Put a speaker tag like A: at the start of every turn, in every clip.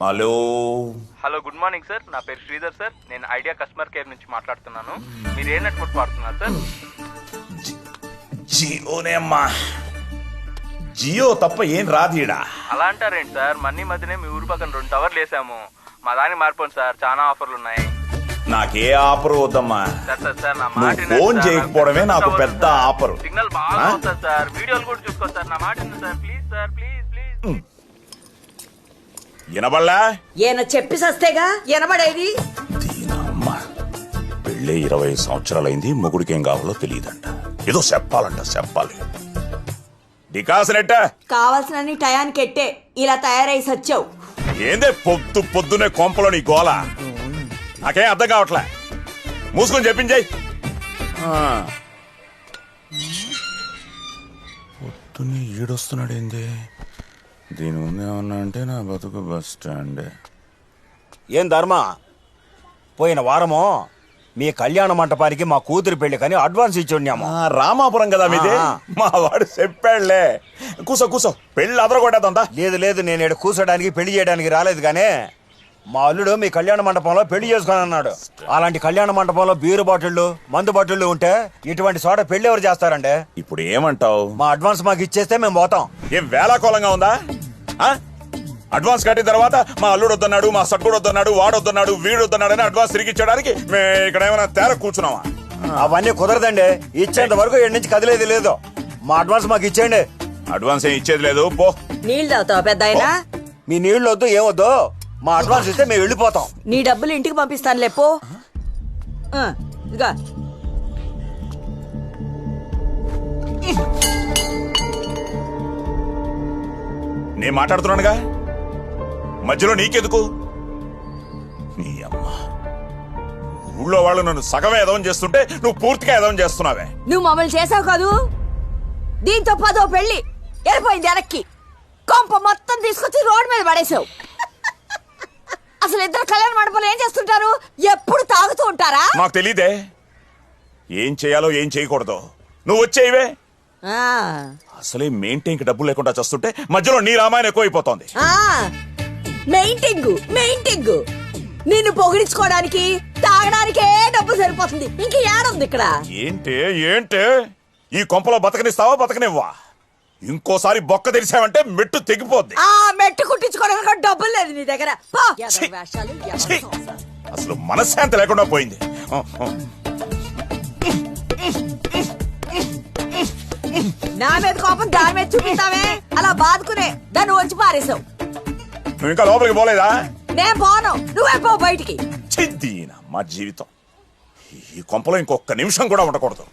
A: Hello
B: hello, good morning sir. నా పేరు Sridhar sir. నేను ఐడియా కస్టమర్ కేర్ నుంచి మాట్లాడుతున్నాను. మీరు ఏ నెట్వర్క్ వాడుతున్నారు సార్?
A: జియోనే అమ్మా. జియో తప్ప ఏం రాదీడా.
B: అలా అంటారేంటి సార్? మన్నీ మధ్యనే మీ ఊరు పక్కన 2 టవర్లు వేసాము. మా దానికి మారిపోండి సార్, చాలా ఆఫర్లు ఉన్నాయి.
A: నాకే ఆఫర్ వద్దమ్మా.
B: సార్ సార్ సార్ నా
A: నువ్వు
B: మాట వినండి
A: ఫోన్
B: సార్.
A: చేయకపోవడమే నాకు పెద్ద ఆఫర్.
B: సిగ్నల్ బాగా అవుతుంది సార్. వీడియోలు కూడా చూసుకోండి సార్. నా మాట వినండి sir. Please sir, please please.
A: వినబడలా?
C: ఈయన చెప్పి సస్తేగా వినబడేది.
A: దీనమ్మ పెళ్ళే 20 సంవత్సరాలైంది, మొగుడికి ఏం కావాలో తెలియదంట. ఏదో చెప్పాలి. డికాసనెట్ట
C: కావాల్సిన టయానికి ఎట్టే ఇలా తయారై సచ్చావు.
A: ఏందే పొద్దునే కొంపలో నీ గోల? నాకేం అర్థం కావట్లే. మూసుకొని చెప్పించాయి. పొద్దున్నే ఈడొస్తున్నాడేంది? దీని ముందు ఏమన్నా అంటే నా బతుకు బస్ స్టాండ్.
D: ఏం ధర్మ, పోయిన వారము మీ కళ్యాణ మంటపానికి మా కూతురు పెళ్లి కానీ అడ్వాన్స్ ఇచ్చున్నాము.
A: రామాపురం కదా మీది. మా వాడు చెప్పాడులే. కూసో పెళ్లి అదరగొట్టేద్దా?
D: లేదు, నేను ఇక్కడ కూర్చోడానికి పెళ్లి చేయడానికి రాలేదు. కానీ మా అల్లుడు మీ కళ్యాణ మండపంలో పెళ్లి చేసుకొని అన్నాడు. అలాంటి కళ్యాణ మండపంలో బీరు బాటిళ్ళు, మందు బాటిళ్ళు ఉంటే ఇటువంటి చోట పెళ్లి ఎవరు చేస్తారండి?
A: ఇప్పుడు ఏమంటావు?
D: మా అడ్వాన్స్ మాకు ఇచ్చేస్తే మేము పోతాం.
A: ఏం వేలాకోలంగా ఉందా? అడ్వాన్స్ కట్టిన తర్వాత మా అల్లుడు వద్దన్నాడు, మా సట్టుడు వద్దన్నాడు, వాడు వద్దన్నాడు, వీడు వద్దన్నాడు అని అడ్వాన్స్ తిరిగి ఇచ్చడానికి మేము ఇక్కడ ఏమైనా తేర కూర్చున్నావా?
D: అవన్నీ కుదరదండి. ఇచ్చేంత వరకు ఎక్కడి నుంచి కదిలేదు లేదు. మా అడ్వాన్స్ మాకు ఇచ్చేయండి.
A: అడ్వాన్స్ ఏం ఇచ్చేది లేదు. పో.
C: నీళ్ళు తాగుతావా పెద్ద ఆయన?
D: మీ నీళ్ళు వద్దు, ఏమొద్దు. మా అడ్వాన్స్ ఇస్తే మేము వెళ్ళిపోతాం.
C: నీ డబ్బులు ఇంటికి పంపిస్తాను లేపో. ఇదిగా
A: నేను మాట్లాడుతున్నానుగా, మధ్యలో నీకెందుకు? నీ అమ్మ, ఊళ్ళో వాళ్ళు నన్ను సగమే ఎదవం చేస్తుంటే నువ్వు పూర్తిగా ఎదవం చేస్తున్నావే.
C: నువ్వు మమ్మల్ని చేసావు కాదు, దీంతో 10వ పెళ్లి వెళ్ళిపోయింది వెనక్కి. కొంప మొత్తం తీసుకొచ్చి రోడ్డు మీద పడేసావు. అసలు ఇద్దరు కళ్యాణ మండపంలో ఏం చేస్తుంటారు? ఎప్పుడు తాగుతూ ఉంటారా?
A: నాకు తెలీదే ఏం చేయాలో ఏం చేయకూడదు. నువ్వు వచ్చేవే. అసలే మెయింటైన్ కి డబ్బులు లేకుండా చేస్తుంటే మధ్యలో నీ రామాయణం ఎక్కువైపోతోంది.
C: మెయింటింగ్ నిన్ను పొగిడించుకోవడానికి తాగడానికే డబ్బు సరిపోతుంది. ఇంక ఏడుంది ఇక్కడ?
A: ఏంటే ఈ కొంపలో బతకనిస్తావా బతకనివ్వా? ఇంకోసారి బొక్క తెరిచావంటే మెట్టు తెగిపోద్ది.
C: మెట్టు కుట్టించుకోవడానికి డబ్బులు లేదు నీ దగ్గర.
A: అసలు మనశ్శాంతి లేకుండా పోయింది.
C: నా మీద కోపం దాని మీద చూపిస్తావే, అలా బాదుకునే దాన్ని వచ్చి పారేసావు.
A: నువ్వు ఇంకా లోపలికి పోలేదా?
C: నేను పోను, నువ్వే పో బయటికి.
A: చిద్దీనా మా జీవితం. ఈ కొంపలో ఇంకొక నిమిషం కూడా ఉండకూడదు.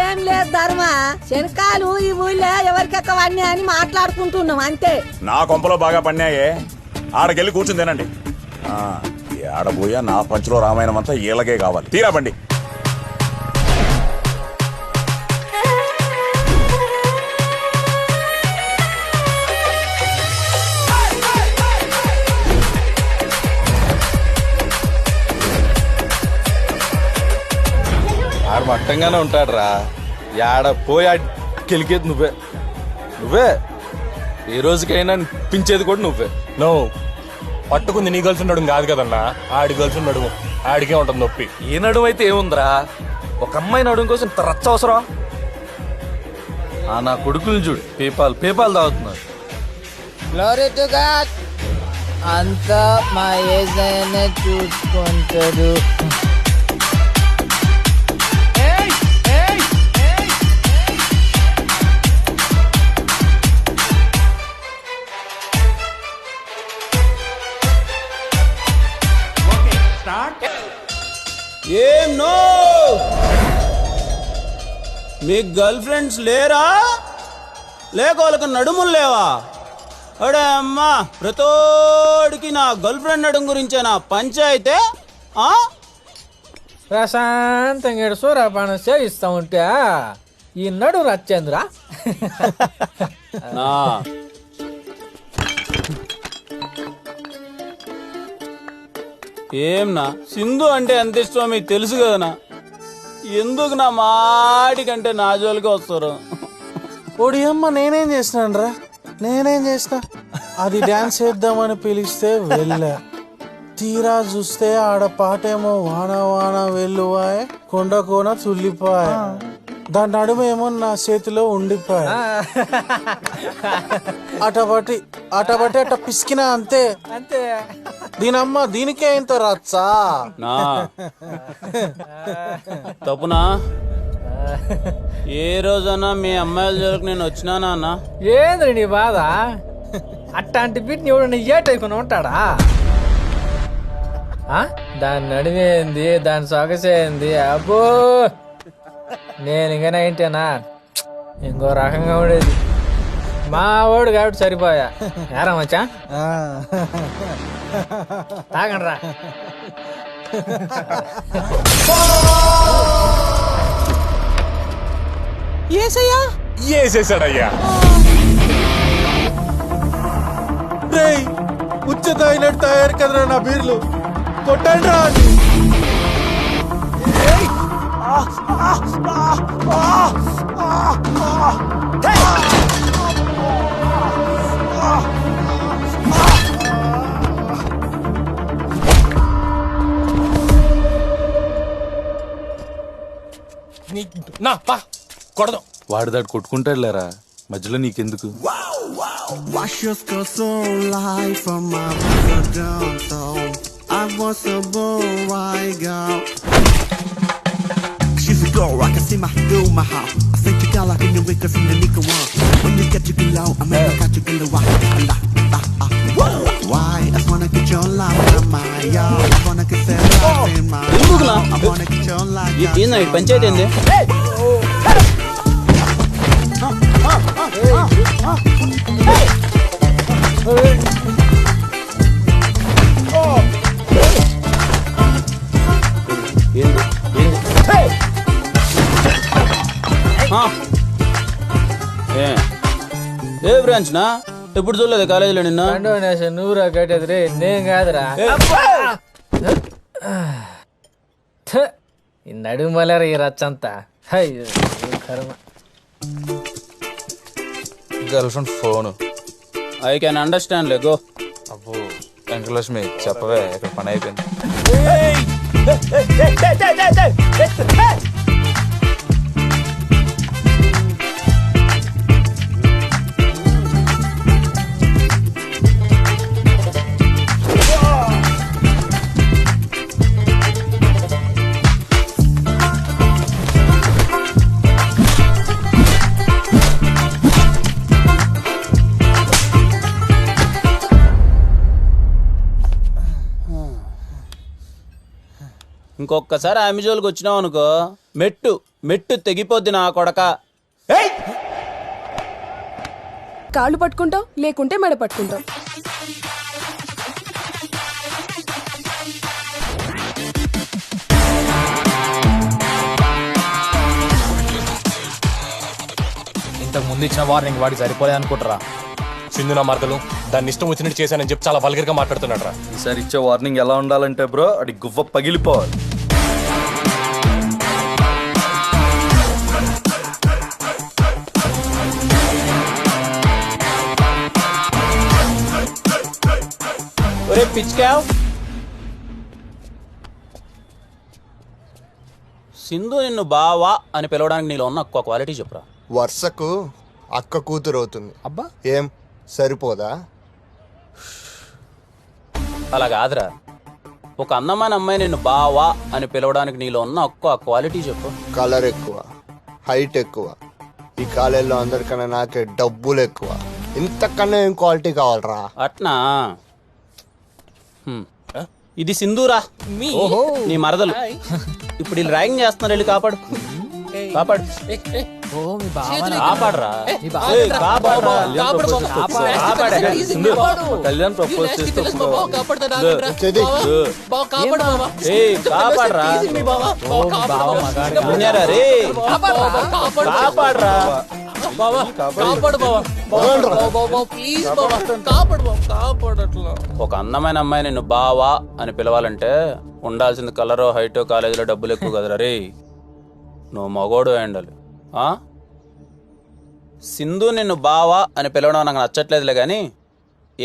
C: ఏం లేదు ధర్మ, శనకాలు ఈ ఊళ్ళో ఎవరికెక్కవన్నీ అని మాట్లాడుకుంటున్నాం అంతే.
A: నా కొంపలో బాగా పన్నాయే. ఆడకెళ్ళి కూర్చుని తినండి. ఆడబోయా నా పంచులో రామాయణం అంతా ఈలగే కావాలి. తీరా బండి.
E: ఆడు మట్టంగానే ఉంటాడు రా. ఆడ పోయి గెలికేది నువ్వే ఏ రోజుకైనా పించేది కూడా నువ్వే.
F: నువ్వు పట్టుకుంది నీ గర్ల్స్ ఉండడం కాదు కదన్నా, ఆడి గర్ల్స్ ఉండడం. ఆడికే ఉంటుంది నొప్పి.
E: ఏ నడుము అయితే ఏముందిరా, ఒక అమ్మాయి నడుము కోసం ఇంత రచ్చ అవసరం? నా కొడుకులు చూడు, పేపాల్ తాగుతున్నారు.
G: Glory to God. అంతా మా యేసయ్యనే చూసుకుంటాడు.
H: ఏం నో, మీకు గర్ల్ ఫ్రెండ్స్ లేరా? లేక వాళ్ళకి నడుములు లేవా? అడే అమ్మా, ప్రతోడికి నా గర్ల్ ఫ్రెండ్ నడుము గురించే నా పంచాయితే.
I: ప్రశాంతంగా సూర్యపానం సేవిస్తా ఉంటే ఈ నడు రచ్చేంద్ర.
H: ఏంనా సింధు అంటే ఎంత ఇష్టమో మీకు తెలుసు కదనా. ఎందుకు నా మాటికంటే నా జోలికి వస్తారు?
E: ఓడి అమ్మ నేనేం చేసినాను రా, నేనేం చేసిన? అది డాన్స్ చేద్దామని పిలిస్తే వెళ్ళా, తీరా చూస్తే ఆడ పాటేమో వాన వాన వెల్లువాయ్ కొండ కోన తుల్లిపాయ, దాని నడుమేమో నా చేతిలో ఉండిపోయా. అటబట్టి అట పిసికినా అంతే
I: అంతే.
E: దీనమ్మ దీనికే ఇంత రచ్చా?
H: నా తప్పునా? ఏ రోజన్నా మీ అమ్మాయిల జోలికి నేను వచ్చినానా అన్న?
I: ఏంద్రి నీ బాధ? అట్లాంటి బిడ్ని ఎవడన్నా ఏటైకుని ఉంటాడా? దాని నడివేంది, దాని సొగసేంది, అబ్బో నేను ఇంకా నైంటేనా ఇంకో రకంగా ఉండేది. మా వాడు కాబట్టి సరిపోయా. ఏరా మచ్చా తాగండి రా.
F: వేసేసాడయ్యా.
E: రేయ్ ఉచ్చ తాగినట్టు తయారు కదరా నా బీర్లు, కొట్టండి రా.
F: నా పా కొడదాం.
E: వాడు దాడు కొట్టుకుంటాడు లేరా, మధ్యలో నీకెందుకు?
J: Wash your skirt so light from my brother down down. I was a boy girl. She's a girl, I can see my do my house. I think you got like in the wicked from the nickel one. When you get you below, I mean I got you below. Why? I wanna get your life in my yard. I wanna get that life in my yard. I wanna get your life.
H: ఏంది పంచాయతీ ఏంది? ఏ branch నా ఎప్పుడు చూడలేదు కాలేజీలో నిన్న?
I: నువ్వురా కట్టేది రే, నేను కాదురా. ఈ నడుమలేరా ఈ రచ్చంతా. అయ్యో కర్మ.
E: Girl friend phone.
H: I can understand లే, గో.
E: అబ్బో వెంకటలక్ష్మి చెప్పవే, ఇక్కడ పని అయిపోయింది.
H: ఇంకొకసారి ఆమె జోలికి వచ్చినావు అనుకో, మెట్టు మెట్టు తెగిపోద్ది నా కొడక.
K: కాళ్ళు పట్టుకుంటావు, లేకుంటే మెడ పట్టుకుంటావు.
F: ఇంతకు ముందు ఇచ్చిన వార్నింగ్ వాడికి సరిపోలే అనుకుంటారా? సింధు నా మార్గలు దాన్ని ఇష్టం వచ్చినట్టు చేశానని చెప్పి చాలా వల్గర్ గా మాట్లాడుతున్నాడు రా.
E: ఈసారి ఇచ్చే వార్నింగ్ ఎలా ఉండాలంటే బ్రో, అది గువ్వ పగిలిపోవాలి.
H: ఒరే పిచ్చుకావ్, సింధు నిన్ను బావా అని పిలవడానికి నీలో ఉన్న ఒక్క క్వాలిటీ చెప్పురా.
L: వర్షకు అక్క కూతురు అవుతుంది.
F: అబ్బా
L: ఏం సరిపోదా?
H: అలా కాదురా, ఒక అందమైన అమ్మాయి నిన్ను బావా అని పిలవడానికి నీలో ఉన్న ఒక్క క్వాలిటీ చెప్పు.
L: కలర్ ఎక్కువ, హైట్ ఎక్కువ, ఈ కాలేజీలో అందరికన్నా నాకే డబ్బులు ఎక్కువ. ఇంతకన్నా ఏం క్వాలిటీ కావాలరా?
H: అట్నా? ఇది సింధూరా, నీ మరదలు. ఇప్పుడు వీళ్ళు ర్యాగింగ్ చేస్తున్నారు, వెళ్ళి కాపాడు కాపాడు కాపాడరా.
E: కళ్యాణ్ ప్రపోజ్ చేస్తే
H: కాపాడరా రే, కాపాడరా. ఒక అందమైన అమ్మాయి నిన్ను బావా అని పిలవాలంటే ఉండాల్సింది కలరో హైటో కాలేజీలో డబ్బులు ఎక్కువ కదరా రే. నువ్వు మగోడు అయి ఉండాలి. సింధు నిన్ను బావా అని పిలవడం నాకు నచ్చట్లేదులే కానీ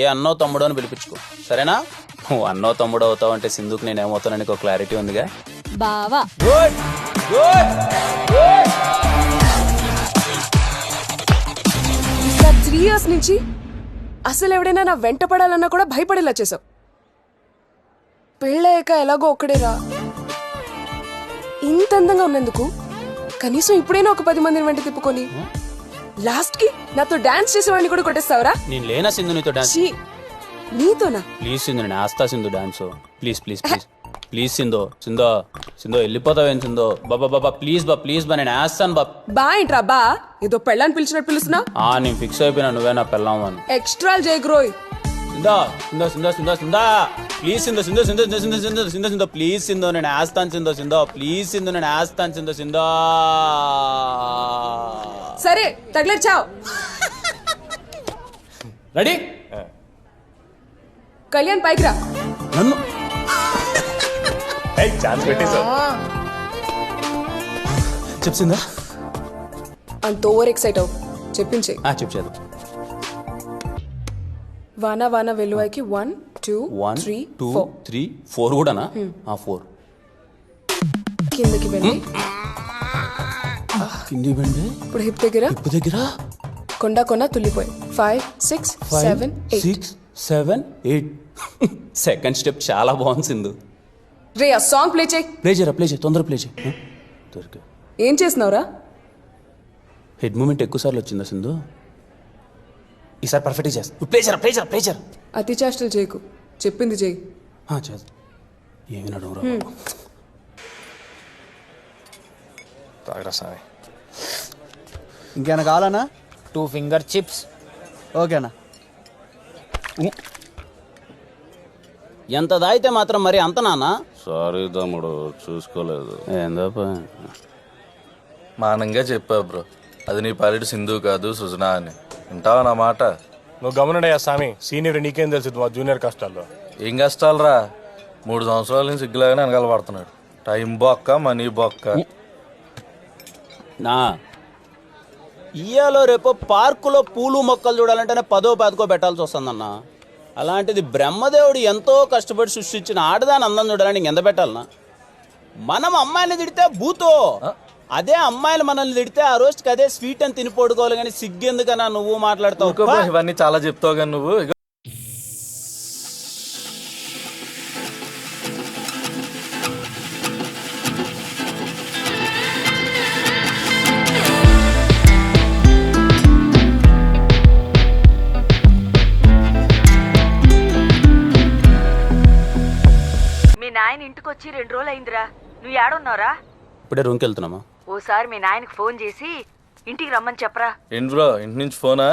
H: ఏ అన్నో తమ్ముడు అని పిలిపించుకో, సరేనా? నువ్వు అన్నో తమ్ముడు అవుతావు అంటే సింధుకి నేను ఏమవుతానని ఒక క్లారిటీ ఉందిగా.
C: బావా.
H: Good good good.
K: 3 years నుంచి అసలు ఎవడైనా నా వెంట పడాలన్నా కూడా భయపడేలా చేసావు. పెళ్ళయ్యాక ఎలాగో ఒక్కడేరా. ఇంత అందంగా ఉన్నందుకు కనీసం ఇప్పుడైనా ఒక 10 మందిని వెంట తిప్పుకొని లాస్ట్ కి నాతో డాన్స్ చేసేవాడిని కూడా కొట్టేస్తావరా?
H: నేను లేనా సింధు నీతో డాన్స్?
K: నీతోనా?
H: ప్లీజ్ సింధు, నేను ఆస్తా Sindhu dance. Please please please please Sindhu. Sindhu Sindhu వెళ్ళిపోతావేం సింధు? బాబా బాబా ప్లీజ్ బా, ప్లీజ్ బా, నేను వేస్తాను బా.
K: బా ఏంట్రా బా? ఏదో పెళ్ళాన్ని పిలిచినట్టు పిలుస్తున్నా?
H: నేను ఫిక్స్ అయిపోయినా నువ్వే నా పెళ్ళాం అని.
K: ఎక్స్ట్రా జయగ్రోయ్.
H: సింధు సింధు సింధు సింధు సింధు ప్లీజ్ సింధు సింధు సింధు సింధు సింధు సింధు సింధు సింధు ప్లీజ్ సింధు, నేను వేస్తాను సింధు. సింధు ప్లీజ్ సింధు, నేను వేస్తాను సింధు. సింధు
K: సరే తగిలేచావు.
F: రెడీ?
K: కళ్యాణ్ పైకి రా.
H: నన్ను
F: ఛాన్స్ పెట్టేశావు.
H: చెప్సిందా?
K: అంత ఓవర్ ఎక్సైట్ అవు. చెప్పించే.
H: చెప్పేది.
K: వాన వాన వెల్లువాయికి 1 2 3 4
H: 4 కూడానా? 4
K: కిందకి వెళ్ళి
H: కింది బండి.
K: ఇప్పుడు హిప్ దగ్గర కొండ కొన తుల్లిపోయి 5 6 7 8
H: 6 7 8. సెకండ్ స్టెప్ చాలా బాగుంది సింధు.
K: రే ఆ సాంగ్ ప్లే చేయి.
H: ప్లే చేయి తొందర ప్లే చేయి. దొరికా.
K: ఏం చేస్తున్నావురా?
H: హెడ్ మూమెంట్ ఎక్కువ సార్లు వచ్చిందా సింధు? ఈసారి పర్ఫెక్ట్గా చేస్తా. ప్లే చేయరా.
K: అతి చేష్టలు చేయకు, చెప్పింది చేయి.
H: చేస్తా. ఏమి నడవరా
F: తాగరా సామి.
G: ఇంకేనా కావాలన్నా?
I: 2 finger chips.
G: ఓకేనా.
H: ఎంత దాయితే మాత్రం మరి అంత నానా?
M: సారీ తమ్ముడు, చూసుకోలేదు.
H: ఏందప్ప
N: మానంగా చెప్పావు బ్రో, అది నీ పాలిటి సింధు కాదు సుజనా అని. వింటావా నా మాట?
F: నువ్వు గమనడయ్యా స్వామి, సీనియర్ నీకేం తెలుసు మా జూనియర్ కష్టాల్లో.
N: ఏం కష్టాలు రా, 3 సంవత్సరాల నుంచి సిగ్గులాగానే వెనకాల పడుతున్నాడు. టైం బొక్క, మనీ బొక్క.
H: నా ఇయ్యాలో రేపు పార్కులో పూలు మొక్కలు చూడాలంటేనే 10వ 15కో పెట్టాల్సి వస్తుందన్న. అలాంటిది బ్రహ్మదేవుడు ఎంతో కష్టపడి సృష్టించిన ఆడదాని అందం చూడాలని ఎంత పెట్టాలన్నా? మనం అమ్మాయిని తిడితే భూతో, అదే అమ్మాయిలు మనల్ని తిడితే ఆ రోజుకి అదే స్వీట్ అని తిని పడుకోవాలి. కానీ సిగ్గెందుకన్నా నువ్వు మాట్లాడతావు?
N: ఇవన్నీ చాలా చెప్తావు కానీ నువ్వు.
C: నాయన ఇంటికొచ్చి 2 రోజులు అయిందిరా. నువ్వు ఏడున్నావురా?
H: ఇప్పుడే రూమ్కి వెళ్తున్నామా?
C: ఓసారి మీ నాయనకి ఫోన్ చేసి ఇంటికి రమ్మని చెప్పరా.
N: ఏంటి బ్రో, ఇంటి నుంచి ఫోనా?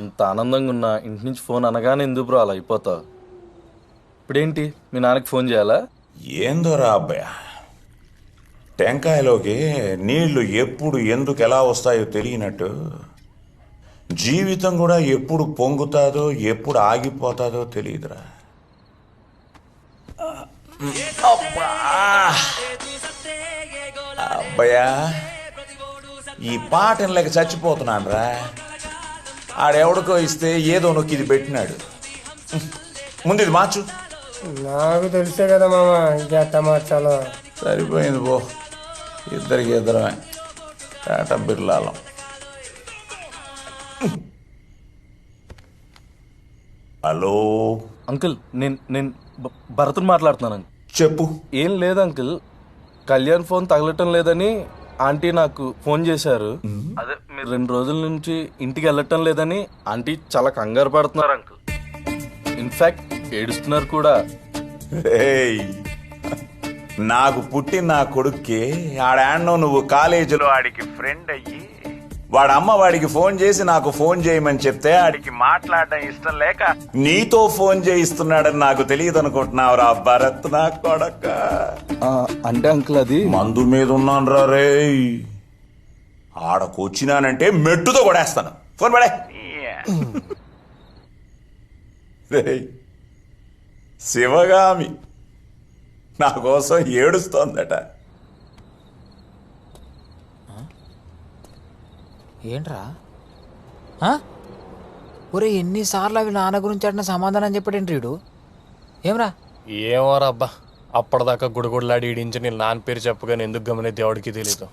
N: ఇంత ఆనందంగా ఉన్నా ఇంటి నుంచి ఫోన్ అనగానే ఎందుకు బ్రో అలా అయిపోతావు? ఇప్పుడేంటి మీ నాన్నకి ఫోన్ చేయాలా?
A: ఏందోరా అబ్బాయ, టెంకాయలోకి నీళ్లు ఎప్పుడు ఎందుకు ఎలా వస్తాయో తెలియనట్టు జీవితం కూడా ఎప్పుడు పొంగుతాదో ఎప్పుడు ఆగిపోతాదో తెలియదురా. అబ్బయ్యా, ఈ పాటను లేక చచ్చిపోతున్నాను రా. ఆడెవడికో ఇస్తే ఏదో నొక్కి ఇది పెట్టినాడు. ముందు ఇది మార్చు.
O: నాకు తెలిసే కదా మామ, ఇంకెట్ట మార్చాలో.
A: సరిపోయింది పో, ఇద్దరికి ఇద్దరమే టాటా బిర్లాలం. హలో
N: అంకుల్, నేను భరత్ని మాట్లాడుతున్నాను.
A: చెప్పు.
N: ఏం లేదు అంకుల్, కళ్యాణ్ ఫోన్ తగలటం లేదని ఆంటీ నాకు ఫోన్ చేశారు. అదే మీరు 2 రోజుల నుంచి ఇంటికి వెళ్ళటం లేదని ఆంటీ చాలా కంగారు పడుతున్నారు అంకుల్. ఇన్ఫాక్ట్ ఏడుస్తున్నారు కూడా.
A: నాకు పుట్టిన నా కొడుక్కి ఆడాన్నో నువ్వు కాలేజీలో ఆడికి ఫ్రెండ్ అయ్యి వాడు అమ్మ వాడికి ఫోన్ చేసి నాకు ఫోన్ చేయమని చెప్తే ఆడికి మాట్లాడడం ఇష్టం లేక నీతో ఫోన్ చేయిస్తున్నాడని నాకు తెలియదు అనుకుంటున్నావురా భరత్ నా కొడక.
N: అంటే అంకుల్ అది
A: మందు మీద ఉన్నాను రా రే. ఆడకొచ్చినానంటే మెట్టుతో కొడేస్తాను. ఫోన్ పడే. శివగామి నా కోసం ఏడుస్తోందట.
P: ఏంట్రా ఒరే ఎన్నిసార్లు అవి నాన్న గురించి అడిన సమాధానం చెప్పాడేంటి వీడు ఏమ్రా
F: ఏమోరా అబ్బా అప్పటిదాకా గుడిగుడిలాడి ఈడించి నేను నాన్న పేరు చెప్పగానే ఎందుకు గమనే దేవుడికి తెలీదు.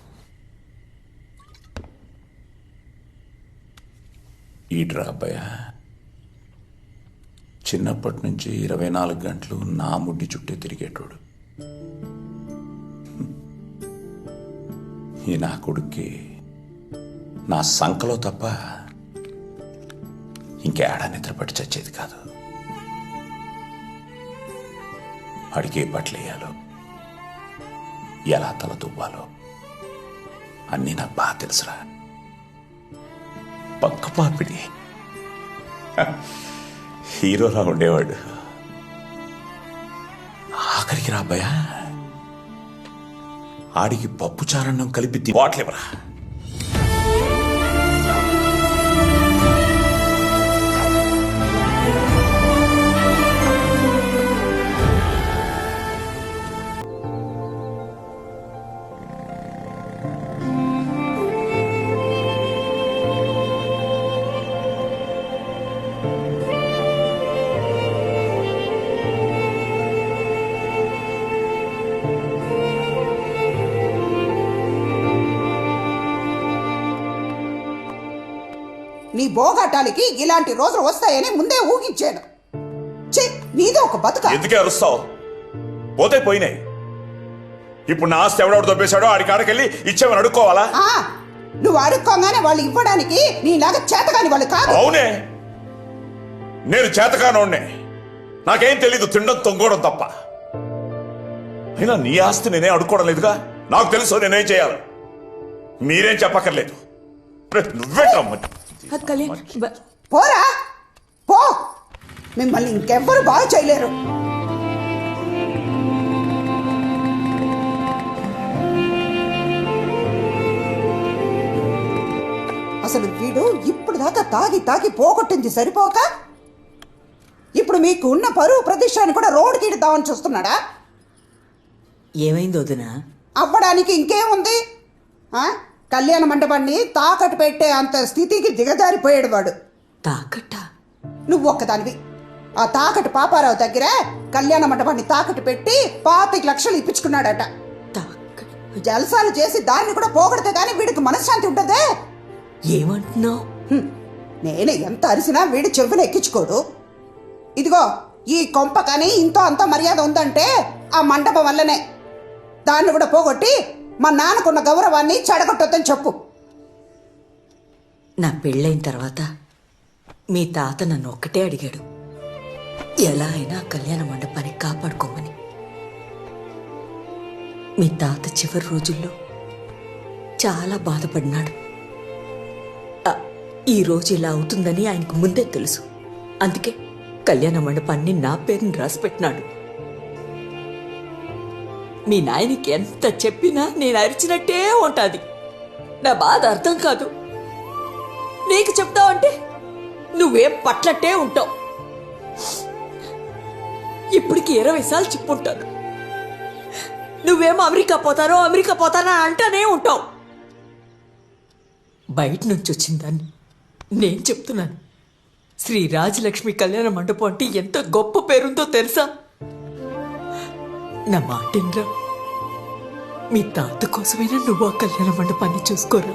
A: ఈడ్రా అబ్బాయ, చిన్నప్పటి నుంచి 24 గంటలు నా ముడ్డి చుట్టే తిరిగేటోడు. ఈ నా కొడుక్కి నా సంకలో తప్ప ఇంకేడా నిద్రపట్టి చచ్చేది కాదు. అడిగే బట్టలేయాలో, ఎలా తల దువ్వాలో అన్నీ నాకు బాగా తెలుసురా. పక్క పాపిడి హీరోలా ఉండేవాడు. ఆఖరికి రా అబ్బాయ, ఆడికి పప్పు చారన్నం కలిపి తివాట్లేవరా.
Q: నీ బోగాటాలకి ఇలాంటి రోజులు వస్తాయని ముందే ఊహించాను. నీదే ఒక బతుక.
A: ఎందుకే అరుస్తావు? పోతే పోయినాయి. ఇప్పుడు నా ఆస్తి ఎవడెవడు దొబ్బేశాడో ఆడి కాడకెళ్ళి ఇచ్చేమని అడుక్కోవాలా?
Q: నువ్వు అడుక్కోగానే వాళ్ళు ఇవ్వడానికి నీలాగా చేతగాని వాళ్ళు కాదు.
A: అవునే, నేను చేతకానోడ్నే. నాకేం తెలీదు, తినడం తొంగోవడం తప్ప. అయినా నీ ఆస్తి నేనే అడుక్కోవడం లేదుగా. నాకు తెలుసు నేనేం చేయాలి. మీరేం చెప్పక్కర్లేదు. నువ్వే
Q: పోరా పో, మిమ్మల్ని ఇంకెవ్వరు బాగా చేయలేరు. అసలు వీడు ఇప్పుడు దాకా తాగి తాగి పోగొట్టింది సరిపోక ఇప్పుడు మీకు ఉన్న పరువు ప్రతిష్టాన్ని కూడా రోడ్డుకి ఇద్దామని చూస్తున్నాడా?
C: ఏమైంది వదినా?
Q: అవ్వడానికి ఇంకేముంది? కళ్యాణ మండపాన్ని తాకట్టు పెట్టే అంత స్థితికి దిగజారిపోయాడు వాడు.
C: తాకట్ట?
Q: నువ్వు ఒక్కదానివి. ఆ తాకట్టు పాపారావు దగ్గర కళ్యాణ మండపాన్ని తాకట్టు పెట్టి 25 లక్షలు ఇప్పించుకున్నాడట. జలసాలు చేసి దాన్ని కూడా పోగొడితే గానీ వీడికి మనశ్శాంతి ఉంటదే.
C: ఏమంటున్నావు?
Q: నేను ఎంత అరిసినా వీడి చెవులు ఎక్కించుకోడు. ఇదిగో ఈ కొంప కానీ ఇంతో అంత మర్యాద ఉందంటే ఆ మండపం వల్లనే. దాన్ని కూడా పోగొట్టి మా నాన్నకున్న గౌరవాన్ని చెడగొట్టొద్దని చెప్పు.
C: నా పెళ్ళైన తర్వాత మీ తాత నన్ను ఒక్కటే అడిగాడు, ఎలా అయినా కళ్యాణ మండపాన్ని కాపాడుకోమని. మీ తాత చివరి రోజుల్లో చాలా బాధపడినాడు. ఈ రోజు ఇలా అవుతుందని ఆయనకు ముందే తెలుసు. అందుకే కళ్యాణ మండపాన్ని నా పేరుని రాసిపెట్టినాడు. మీ నాయనకి ఎంత చెప్పినా నేను అరిచినట్టే ఉంటుంది. నా బాధ అర్థం కాదు. నీకు చెప్తావంటే నువ్వేం పట్లట్టే ఉంటావు. ఇప్పటికి 20 సార్లు చెప్పుంటాను. నువ్వేమో అమెరికా పోతానో అంటానే ఉంటావు. బయట నుంచి వచ్చిందాన్ని నేను చెప్తున్నాను. శ్రీ రాజలక్ష్మి కళ్యాణ మండపం అంటే ఎంత గొప్ప పేరుందో తెలుసా? నా మాటిన్రా, మీ తాత కోసమైనా నువ్వు ఆ కళ్యాణ మండపాన్ని చూసుకోరా.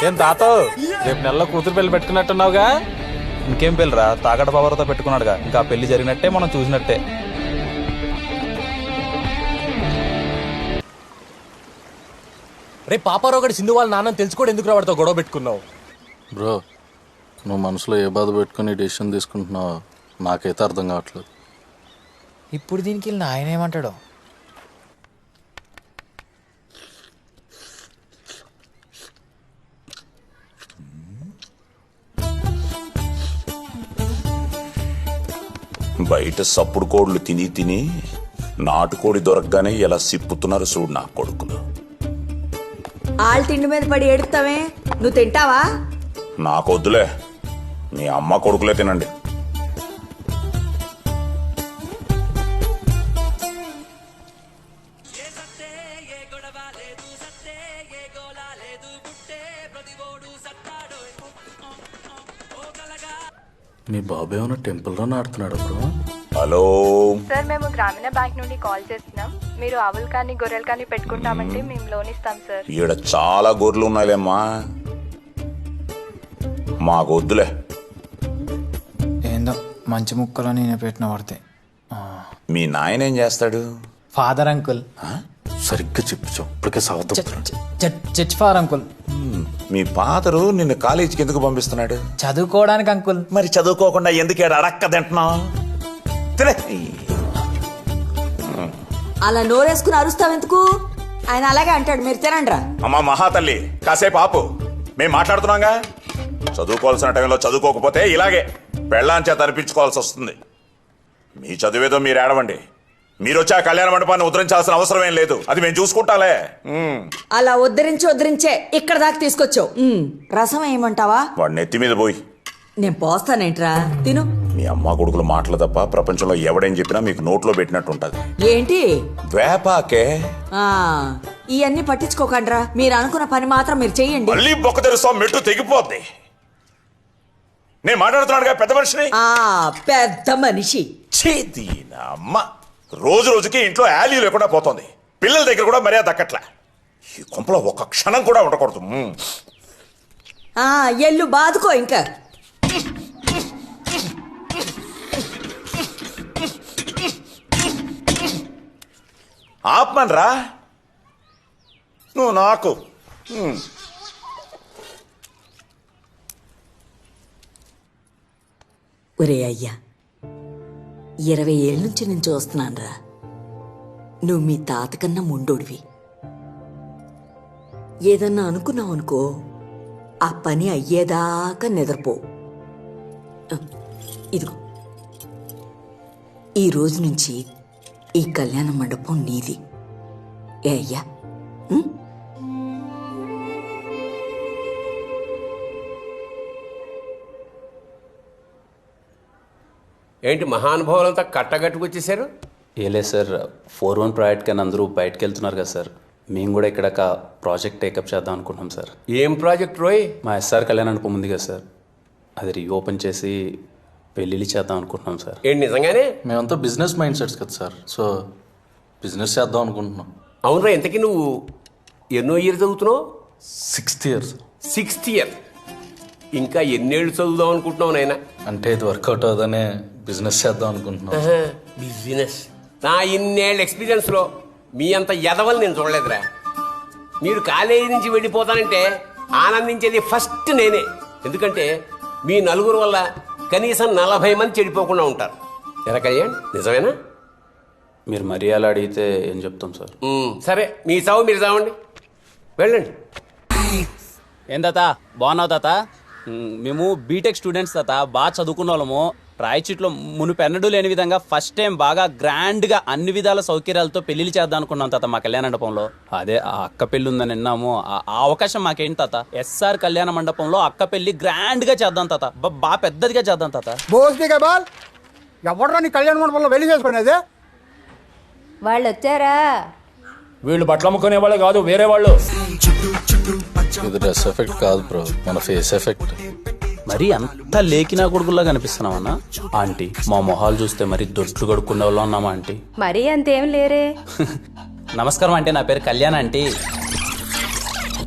R: ఏం తాత, రేపు నెలలో కూతురు పెళ్లి పెట్టుకున్నట్టున్నావుగా? ఇంకేం పెళ్ళిరా, తాగడ పవర్తో పెట్టుకున్నాడుగా. ఇంకా పెళ్లి జరిగినట్టే, మనం చూసినట్టే.
F: రే పాపారావు గడి సింధు వాళ్ళ నాన్నని తెలుసుకోవడం ఎందుకు రావడంతో గొడవ పెట్టుకున్నావు?
M: బ్రో, నువ్వు మనసులో ఏ బాధ పెట్టుకుని డెసిషన్ తీసుకుంటున్నావో నాకైతే అర్థం కావట్లేదు.
P: ఇప్పుడు దీనికి ఆయన ఏమంటాడో?
A: బయట సప్పుడు కోళ్ళు తిని తిని నాటుకోడి దొరకగానే ఎలా సిప్పుతున్నారు చూడు నా కొడుకులు.
C: ఆళ్ళ తిండి మీద పడి ఏడుస్తావే, నువ్వు తింటావా?
A: నాకొద్దులే, మీ అమ్మ కొడుకులే తినండి.
M: మీ బాబు ఏమైనా టెంపుల్లో ఆడుతున్నాడు బ్రో?
A: హలో
S: సార్, మేము గ్రామీణ బ్యాంక్ నుండి కాల్ చేస్తున్నాం. మీరు ఆవులు కానీ గొర్రెలు కానీ పెట్టుకుంటామంటే మేము లోన్ ఇస్తాం సార్.
A: ఈడ చాలా గొర్రెలు ఉన్నాయిలేమ్మా, మాకు వద్దులే.
P: ఏందో మంచి ముక్కలో నేను పెట్టిన పడితే.
A: మీ నాయన ఏం చేస్తాడు?
P: Father uncle.
M: సరిగ్గా చెప్పు, ఇప్పటికే సాగుతాం.
P: Church father uncle.
A: మీ ఫాదరు నిన్ను కాలేజీకి ఎందుకు పంపిస్తున్నాడు?
P: చదువుకోవడానికి అంకుల్.
A: మరి చదువుకోకుండా ఎందుకు ఈడ అడక్క తింటున్నావు?
C: అలా నోరేసుకుని అరుస్తావెందుకు? ఆయన అలాగే అంటాడు, మీరు తినండ్రా.
A: అమ్మా మహాతల్లి, కాసేపు ఆపు, మేం మాట్లాడుతున్నాగా. చదువుకోవాల్సిన టైంలో చదువుకోకపోతే ఇలాగే పెళ్ళాం చేత అనిపించుకోవాల్సి వస్తుంది. మీ చదివేదో మీరు ఏడవండి. మీరు వచ్చి ఆ కళ్యాణ మండపాన్ని ఉద్ధరించాల్సిన అవసరం ఏం లేదు, అది మేము చూసుకుంటాలే.
C: అలా ఉద్ధరించే ఇక్కడ దాకా తీసుకొచ్చావు. రసం ఏమంటావా?
A: వాడు నెత్తి మీద పోయి.
C: నేను పోస్తానేంట్రా, తిను.
A: మీ అమ్మ కొడుకుల మాటలు తప్ప ప్రపంచంలో ఎవడేం చెప్పినా మీకు నోట్లో పెట్టినట్టు ఉంటది.
C: ఏంటి
A: వేపాకే?
C: ఇవన్నీ పట్టించుకోకండ్రా, మీరు అనుకున్న పని మాత్రం మీరు చెయ్యండి.
A: మళ్ళీ బొక్క తెరుస్తాం, మెట్టు తెగిపోద్ది. నేను మాట్లాడుతున్నాడుగా పెద్ద మనిషిని.
C: పెద్ద మనిషి
A: అమ్మ రోజు రోజుకి ఇంట్లో యాలీ లేకుండా పోతుంది. పిల్లల దగ్గర కూడా మర్యాద దక్కట్లే. ఈ కొంపలో ఒక్క క్షణం కూడా ఉండకూడదు.
C: ఎల్లు బాదుకో ఇంకా.
A: ఆపమనరా నువ్వు నాకు.
C: ఒరే అయ్యా, 20 ఏళ్ళ నుంచి నేను చూస్తున్నానురా. నువ్వు మీ తాతకన్నా ముండోడివి. ఏదన్నా అనుకున్నావు అనుకో, ఆ పని అయ్యేదాకా నిద్రపో. ఇదిగో, ఈ రోజు నుంచి ఈ కళ్యాణ మండపం నీది. ఏ అయ్యా?
T: ఏంటి మహానుభావులంతా కట్టగట్టుకొచ్చేసారు?
H: ఏలే సార్, 4-1 ప్రాజెక్ట్ కానీ అందరూ బయటకు వెళ్తున్నారు కదా సార్. మేము కూడా ఇక్కడ ఒక ప్రాజెక్ట్ టేకప్ చేద్దాం అనుకుంటున్నాం సార్.
T: ఏం ప్రాజెక్ట్ రోయ్?
H: మా ఎస్ఆర్ కళ్యాణ మండపం ఉంది కదా సార్, అది రీఓపెన్ చేసి పెళ్ళిళ్ళు చేద్దాం అనుకుంటున్నాం సార్.
T: ఏంటి నిజంగానే?
M: మేమంతా బిజినెస్ మైండ్ సెట్స్ కదా సార్, సో బిజినెస్ చేద్దాం అనుకుంటున్నాం.
T: అవునరా, ఇంతకీ నువ్వు ఎన్నో ఇయర్ చదువుతున్నావు?
M: 6th year.
T: 6th year. ఇంకా ఎన్నేళ్ళు చదువుదాం అనుకుంటున్నావు నాయనా?
M: అంటే ఇది వర్కౌట్ అవుదనే బిజినెస్ చేద్దాం అనుకుంటున్నాం.
T: బిజినెస్? నా ఇన్నేళ్ళ ఎక్స్పీరియన్స్లో మీ అంత ఎదవలు నేను చూడలేదురా. మీరు కాలేజీ నుంచి వెళ్ళిపోతానంటే ఆనందించేది ఫస్ట్ నేనే. ఎందుకంటే మీ నలుగురు వల్ల కనీసం 40 మంది చెడిపోకుండా ఉంటారు. ఎరా కళ్యాణ్, నిజమేనా?
H: మీరు మరీ అలా అడిగితే ఏం చెప్తాం సార్.
T: సరే, మీ చావు మీరు చావండి, వెళ్ళండి.
H: ఏం తాత, బాగున్నావు తాత? మేము బీటెక్ స్టూడెంట్స్ తాత, బాగా చదువుకున్న వాళ్ళము. రాయచీట్లో మునుపెన్నడూ లేని విధంగా ఫస్ట్ టైం బాగా గ్రాండ్గా అన్ని విధాల సౌకర్యాలతో పెళ్లిళ్ళు చేద్దాం అనుకున్నాం తాత మా కళ్యాణ మండపంలో. అదే ఆ అక్క పెళ్లి ఉందని విన్నాము. ఆ అవకాశం మాకేంటి తాత? ఎస్ఆర్ కళ్యాణ మండపంలో అక్క పెళ్లి గ్రాండ్గా చేద్దాం తాత, బాగా పెద్దదిగా చేద్దాం తాత.
U: ఎవడరా నీ కళ్యాణ మండపంలో పెళ్లి చేసుకునేది?
S: వాళ్ళు వచ్చారా?
F: వీళ్ళు బట్టలు అమ్ముకునే వాళ్ళు కాదు, వేరే వాళ్ళు.
M: ఇది డ్రెస్ ఎఫెక్ట్ కాదు బ్రో, మన ఫేస్ ఎఫెక్ట్.
H: మరి అంత లేకినా కొడుకుల్లా కనిపిస్తున్నామన్నా? ఆంటీ, మా మొహాలు చూస్తే మరి దొడ్లు కడుక్కునే వాళ్ళు ఉన్నామా ఆంటీ?
S: మరీ అంతేం లేరే.
H: నమస్కారం అంటే, నా పేరు కళ్యాణ్ ఆంటీ.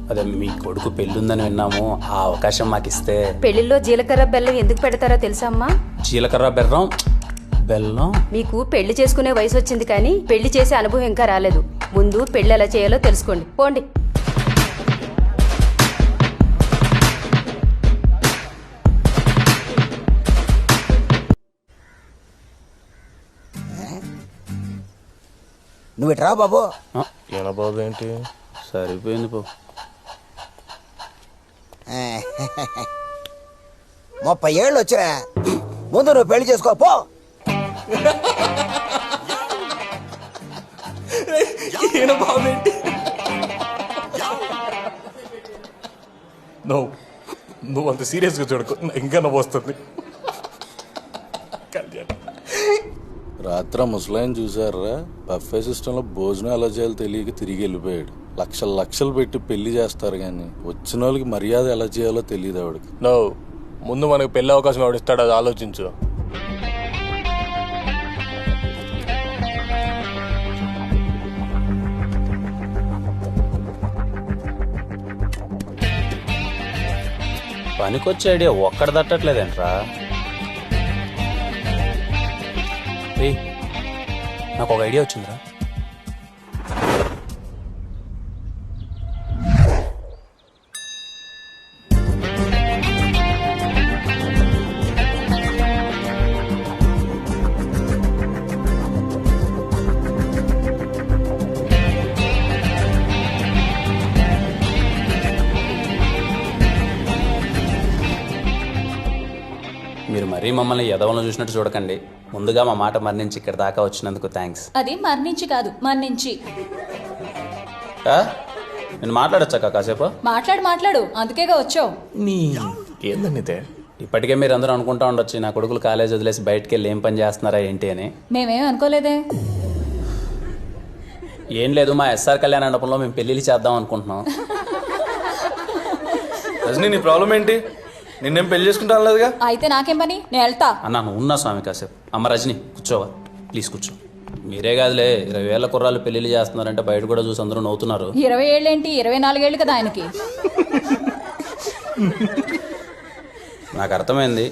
H: అదే మీ కొడుకు పెళ్ళుందని విన్నాము, ఆ అవకాశం మాకు ఇస్తే.
S: పెళ్లిలో జీలకర్ర బెల్లం ఎందుకు పెడతారో తెలుసా అమ్మా?
H: జీలకర్ర బెల్లం బెల్లం.
S: మీకు పెళ్లి చేసుకునే వయసు వచ్చింది కానీ పెళ్లి చేసే అనుభవం ఇంకా రాలేదు. ముందు పెళ్లి ఎలా చేయాలో తెలుసుకోండి, పోండి.
D: నువ్వు ఇట్రా బాబు.
F: ఎలా బాబు? ఏంటి
H: సరిపోయింది బాబు.
D: 30 ఏళ్ళు వచ్చినా ముందు నువ్వు పెళ్లి చేసుకో పో.
F: నువ్వు అంత సీరియస్గా చూడకు, ఇంకా నవ్వు వస్తుంది.
M: రాత్రి ముసలాయన చూసారా, బఫే సిస్టంలో భోజనం ఎలా చేయాలో తెలియక తిరిగి వెళ్ళిపోయాడు. లక్షలు పెట్టి పెళ్లి చేస్తారు కానీ వచ్చిన వాళ్ళకి మర్యాద ఎలా చేయాలో తెలియదు ఆవిడకి.
F: ముందు మనకు పెళ్లి అవకాశం ఎవడు ఇస్తాడో అది ఆలోచించు.
H: పనికొచ్చే ఐడియా ఒక్కడ తట్టట్లేదేంట్రా? నాకు ఒక ఐడియా వచ్చిందిరా. మీరు మరీ మమ్మల్ని ఎదవలను చూసినట్టు చూడకండి. ముందుగా మా మాట మరణించి ఇక్కడ దాకా వచ్చినందుకు థ్యాంక్స్.
B: అది మరణించి కాదు మరణించి.
H: నేను మాట్లాడొచ్చాక కాసేపు?
B: మాట్లాడు అందుకేగా వచ్చావు.
F: ఏందండి
H: ఇప్పటికే మీరు అందరూ అనుకుంటా ఉండొచ్చు నా కొడుకులు కాలేజ్ వదిలేసి బయటకు వెళ్ళి ఏం పని చేస్తున్నారా ఏంటి అని.
B: మేమేం అనుకోలేదే.
H: ఏం లేదు, మా ఎస్ఆర్ కళ్యాణ మండపంలో మేము పెళ్లిళ్ళు చేద్దాం అనుకుంటున్నాం.
N: రజనీ నీ ప్రాబ్లం ఏంటి? నిన్నేం పెళ్లి చేసుకుంటాను లేదుగా.
B: అయితే నాకేం పని, నేను వెళ్తా.
H: అన్న నువ్వు ఉన్నా స్వామి కాసేపు. అమ్మ రజనీ కూర్చోవా ప్లీజ్ కూర్చో. మీరే కాదులే 20 ఏళ్ల కుర్రాళ్ళు పెళ్లిళ్ళు చేస్తున్నారంటే బయట కూడా చూసి అందరూ నవ్వుతున్నారు.
B: 20 ఏళ్ళేంటి 24 ఏళ్ళు కదా ఆయనకి.
H: నాకు అర్థమైంది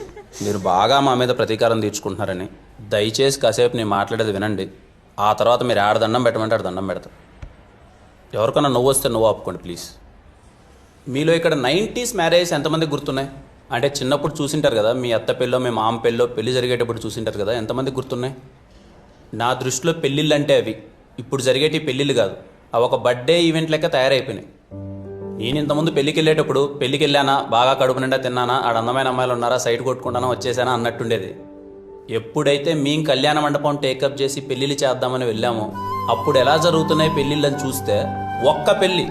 H: మీరు బాగా మా మీద ప్రతీకారం తీర్చుకుంటున్నారని. దయచేసి కాసేపు నేను మాట్లాడేది వినండి. ఆ తర్వాత మీరు ఆడ దండం పెట్టమంటే ఆడ దండం పెడతారు. ఎవరికన్నా నువ్వు వస్తే నువ్వు ఆపుకోండి ప్లీజ్. మీలో ఇక్కడ 90s మ్యారేజ్ ఎంతమందికి గుర్తున్నాయి? అంటే చిన్నప్పుడు చూసింటారు కదా, మీ అత్త పెళ్ళో మీ మామ పెళ్ళో పెళ్లి జరిగేటప్పుడు చూసింటారు కదా, ఎంతమందికి గుర్తున్నాయి? నా దృష్టిలో పెళ్ళిళ్ళు అంటే అవి ఇప్పుడు జరిగేటి పెళ్ళిళ్ళు కాదు, అవి ఒక బర్త్డే ఈవెంట్ లెక్క తయారైపోయినాయి. నేను ఇంతకుముందు పెళ్ళికి వెళ్ళేటప్పుడు పెళ్ళికి వెళ్ళానా, బాగా కడుపు నిండా తిన్నానా, ఆడ అందమైన అమ్మాయిలు ఉన్నారా, సైడ్ కొట్టుకుంటానా, వచ్చేసానా అన్నట్టుండేది. ఎప్పుడైతే మేము కళ్యాణ మండపం టేకప్ చేసి పెళ్ళిళ్ళు చేద్దామని వెళ్ళామో అప్పుడు ఎలా జరుగుతున్నాయి పెళ్ళిళ్ళని చూస్తే ఒక్క పెళ్ళి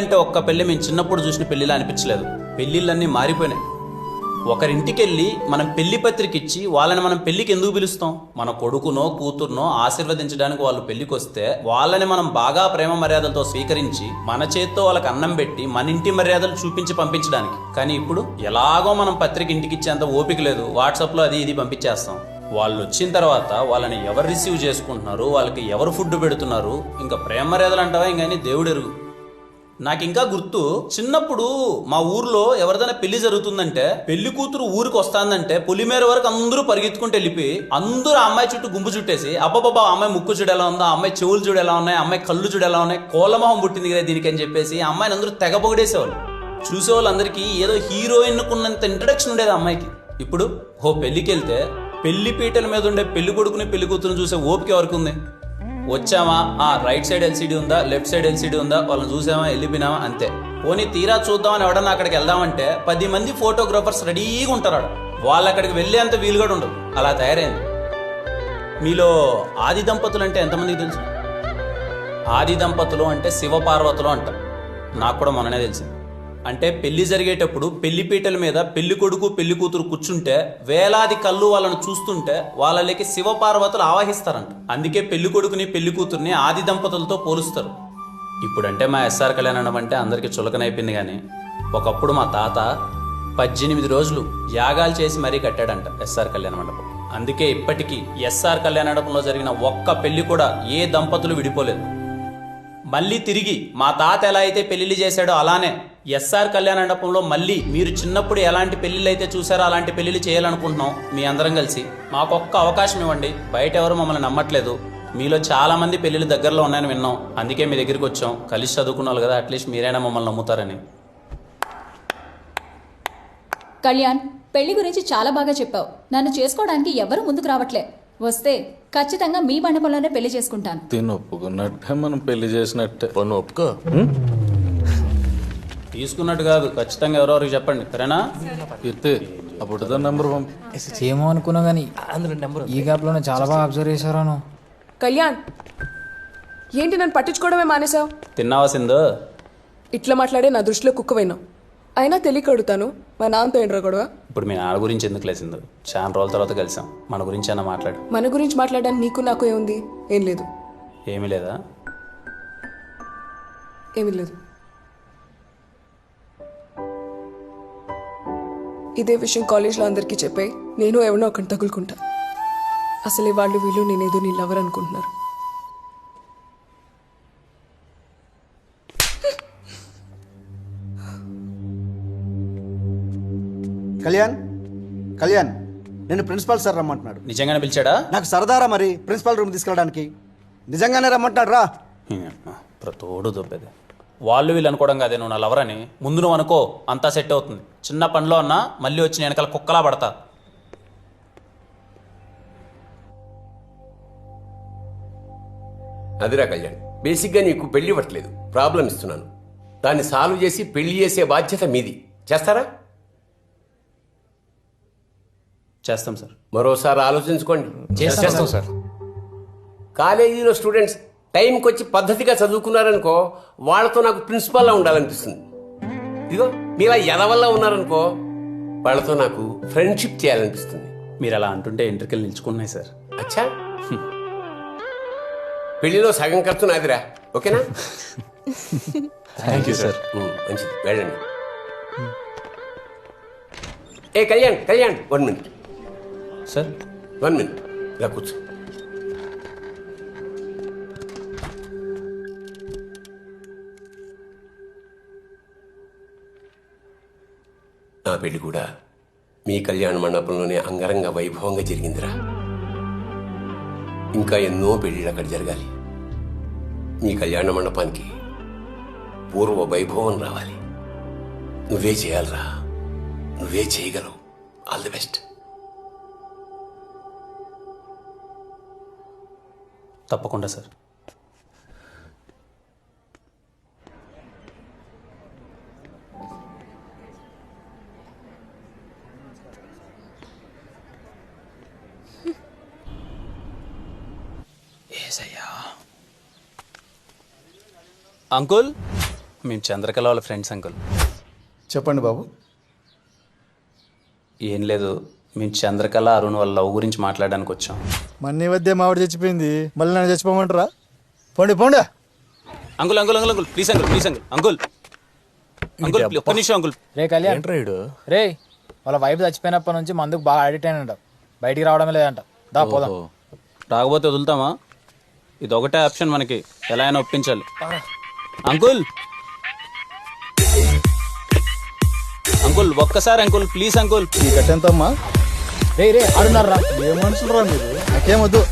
H: అంటే ఒక్క పెళ్ళి మేము చిన్నప్పుడు చూసిన పెళ్ళిలా అనిపించలేదు. పెళ్ళిళ్ళన్నీ మారిపోయినాయి. ఒకరింటికి వెళ్ళి మనం పెళ్లి పత్రిక ఇచ్చి వాళ్ళని మనం పెళ్లికి ఎందుకు పిలుస్తాం? మన కొడుకునో కూతురునో ఆశీర్వదించడానికి వాళ్ళు పెళ్లికి వస్తే వాళ్ళని మనం బాగా ప్రేమ మర్యాదలతో స్వీకరించి మన చేత్తో వాళ్ళకి అన్నం పెట్టి మన ఇంటి మర్యాదలు చూపించి పంపించడానికి. కానీ ఇప్పుడు ఎలాగో మనం పత్రిక ఇంటికి ఇచ్చేంత ఓపిక లేదు, వాట్సాప్లో అది ఇది పంపించేస్తాం. వాళ్ళు వచ్చిన తర్వాత వాళ్ళని ఎవరు రిసీవ్ చేసుకుంటున్నారు, వాళ్ళకి ఎవరు ఫుడ్ పెడుతున్నారు, ఇంకా ప్రేమ మర్యాదలు అంటావా ఇంకని దేవుడు ఎరుగు. నాకు ఇంకా గుర్తు, చిన్నప్పుడు మా ఊర్లో ఎవరిదైనా పెళ్లి జరుగుతుందంటే పెళ్లి కూతురు ఊరికి వస్తాందంటే పులిమేర వరకు అందరూ పరిగెత్తుకుంటూ వెళ్ళిపోయి అందరూ అమ్మాయి చుట్టూ గుంపు చుట్టేసి అబ్బాబా అమ్మాయి ముక్కు చూడు ఎలా ఉందా, అమ్మాయి చెవులు చూడు ఎలా ఉన్నాయి, అమ్మాయి కళ్ళు చూడు ఎలా ఉన్నాయి, కోలమొహం పుట్టింది కదా దీనికి అని చెప్పేసి అమ్మాయిని అందరూ తెగ పొగిడేసేవాళ్ళు. చూసేవాళ్ళందరికీ ఏదో హీరోయిన్ కున్నంత ఇంట్రడక్షన్ ఉండేది అమ్మాయికి. ఇప్పుడు పెళ్లికి వెళ్తే పెళ్లి పీటల మీద ఉండే పెళ్లి కొడుకుని పెళ్లి కూతురుని చూసే ఓపిక ఎవరికి ఉంది? వచ్చామా, రైట్ సైడ్ ఎల్సీడీ ఉందా, లెఫ్ట్ సైడ్ ఎల్సీడీ ఉందా, వాళ్ళని చూసామా, వెళ్ళిపోయినామా అంతే. పోనీ తీరా చూద్దామని ఎవడన్నా అక్కడికి వెళ్దామంటే 10 మంది ఫోటోగ్రాఫర్స్ రెడీగా ఉంటారు. వాళ్ళు అక్కడికి వెళ్ళేంత వీలు కూడా ఉండదు, అలా తయారైంది. మీలో ఆది దంపతులు అంటే ఎంతమందికి తెలుసు? ఆది దంపతులు అంటే శివపార్వతులు అంటారు. నాకు కూడా మొన్ననే తెలిసింది. అంటే పెళ్లి జరిగేటప్పుడు పెళ్లి పీటల మీద పెళ్లి కొడుకు పెళ్లి కూతురు కూర్చుంటే వేలాది కళ్ళు వాళ్ళను చూస్తుంటే వాళ్ళకి శివపార్వతులు ఆవాహిస్తారంట. అందుకే పెళ్లి కొడుకుని పెళ్లి కూతుర్ని ఆది దంపతులతో పోలుస్తారు. ఇప్పుడంటే మా ఎస్ఆర్ కళ్యాణం అంటే అందరికీ చులకనైపోయింది. కానీ ఒకప్పుడు మా తాత 18 రోజులు యాగాలు చేసి మరీ కట్టాడంట ఎస్ఆర్ కళ్యాణ మండపం. అందుకే ఇప్పటికీ ఎస్ఆర్ కళ్యాణ మండపంలో జరిగిన ఒక్క పెళ్లి కూడా ఏ దంపతులు విడిపోలేదు. మళ్ళీ తిరిగి మా తాత ఎలా అయితే పెళ్లిళ్ళు చేశాడో అలానే ఎస్ఆర్ కళ్యాణ మండపంలో మళ్ళీ మీరు చిన్నప్పుడు ఎలాంటి పెళ్లిళ్ళు అయితే చూసారో అలాంటి పెళ్లిళ్ళు చేయాలనుకుంటున్నాం. మీ అందరం కలిసి మాకొక్క అవకాశం ఇవ్వండి. బయట ఎవరు మమ్మల్ని నమ్మట్లేదు. మీలో చాలా మంది పెళ్లిళ్ళు దగ్గరలో ఉన్నాయని విన్నాం, అందుకే మీ దగ్గరికి వచ్చాం. కలిసి చదువుకున్నాం కదా, అట్లీస్ట్ మీరైనా మమ్మల్ని నమ్ముతారని.
B: కళ్యాణ్, పెళ్లి గురించి చాలా బాగా చెప్పావు. నన్ను చేసుకోవడానికి ఎవరు ముందుకు రావట్లే. వస్తే ఖచ్చితంగా మీ మండపంలోనే పెళ్లి చేసుకుంటాను.
M: తిని ఒప్పుకున్నట్టే మనం పెళ్లి చేసినట్టే.
F: పన్ను ఒప్పుకో.
H: తీసుకున్నట్టు కాదు, ఖచ్చితంగా ఎవరెవరికి చెప్పండి, సరేనా?
M: అప్పుడు నెంబర్
P: ఏమో అనుకున్నా కానీ ఈ గ్యాప్లోనే చాలా బాగా అబ్జర్వ్ చేశారాను.
K: కళ్యాణ్, ఏంటి నన్ను పట్టించుకోవడమే మానేసావు?
H: తిన్నావా సింధు?
K: ఇట్లా మాట్లాడే నా దృష్టిలో కుక్కవైనావు. అయినా తెలియక అడుగుతాను, మా నాన్నతో ఏంట్రా గొడవ?
H: ఇప్పుడు మీ నాన్న గురించి ఎందుకు లేసిందో, చాలా రోజుల తర్వాత కలిసాం, మన గురించి అయినా మాట్లాడు.
K: మన గురించి మాట్లాడడానికి నీకు నాకు ఏముంది? ఏం లేదు.
H: ఏమీ లేదా?
K: ఏమీ లేదు. ఇదే విషయం కాలేజ్లో అందరికీ చెప్పే నేను ఎవరినో ఒకటి తగులుకుంటా. అసలే వాళ్ళు వీళ్ళు నేనేదో నీ లవర్ అనుకుంటున్నారు.
G: కళ్యాణ్ నేను ప్రిన్సిపాల్ సార్ రమ్మంటున్నాడు.
H: నిజంగానే పిలిచాడా?
G: నాకు సరదారా మరి ప్రిన్సిపాల్ రూమ్ తీసుకెళ్ళడానికి. నిజంగానే రమ్మంటున్నాడు రా.
H: తోడు దొబ్బేది. వాళ్ళు వీళ్ళు అనుకోవడం కాదే నువ్వు నా లవర్ అని. ముందు నువ్వు అనుకో, అంతా సెట్ అవుతుంది. చిన్న పనిలో అన్నా మళ్ళీ వచ్చి నేను వెనకాల కుక్కలా పడతా.
T: అదిరా కళ్యాణ్, బేసిక్గా నీకు పెళ్లి ఇవ్వట్లేదు, ప్రాబ్లం ఇస్తున్నాను. దాన్ని సాల్వ్ చేసి పెళ్లి చేసే బాధ్యత మీది. చేస్తారా?
H: చేస్తాం సార్.
T: మరోసారి ఆలోచించుకోండి.
H: చేస్తాం సార్.
T: కాలేజీలో స్టూడెంట్స్ టైంకి వచ్చి పద్ధతిగా చదువుకున్నారనుకో, వాళ్ళతో నాకు ప్రిన్సిపాల్లా ఉండాలనిపిస్తుంది. ఇదిగో మీలా ఎదవల్లా ఉన్నారనుకో, వాళ్ళతో నాకు ఫ్రెండ్షిప్ చేయాలనిపిస్తుంది.
H: మీరు అలా అంటుంటే ఎంట్రికలు నిల్చుకున్నాయి సార్.
T: అచ్చా, పెళ్లిలో సగం ఖర్చు నాదిరా. ఓకేనా?
H: Thank you sir.
T: మంచిది, వెళ్ళండి. ఏ కళ్యాణ్, 1 మినిట్
H: సార్.
T: 1 మినిట్, ఇలా కూర్చో. నా పెళ్లి కూడా మీ కళ్యాణ మండపంలోనే అంగరంగ వైభవంగా జరిగిందిరా. ఇంకా ఎన్నో పెళ్లిళ్ళు అక్కడ జరగాలి. మీ కళ్యాణ మండపానికి పూర్వ వైభవం రావాలి. నువ్వే చేయాలరా, నువ్వే చేయగలవు. All the best.
H: తప్పకుండా సార్. అంకుల్, మేము చంద్రకళ వాళ్ళ ఫ్రెండ్స్ అంకుల్.
G: చెప్పండి బాబు.
H: ఏం లేదు, మేము చంద్రకళ అరుణ్ వాళ్ళ లవ్ గురించి మాట్లాడడానికి వచ్చాం.
G: మన్ని వద్దే మావిడ చచ్చిపోయింది, మళ్ళీ నన్ను చచ్చిపోమంటారా? పోండి పోండి.
H: Uncle uncle uncle uncle please uncle, please uncle, uncle uncle ఒక్క నిమిషం అంకుల్.
P: రే కళ్యాణ్, రే వాళ్ళ వైఫ్ చచ్చిపోయినప్పటి నుంచి మందుకు బాగా అడిక్ట్ అయినంట, బయటికి రావడమే లేదంట. దా పోదాం.
H: రాకపోతే వదులుతామా? ఇది ఒకటే ఆప్షన్ మనకి, ఎలా అయినా ఒప్పించాలి. అంకుల్ అంకుల్ ఒక్కసారి అంకుల్, ప్లీజ్ అంకుల్.
G: ఈ కట్టెంతమ్మా?
P: రే రే ఆడున్నారా?
G: ఏ మనుషులు రా మీరు, నాకేమొద్దు.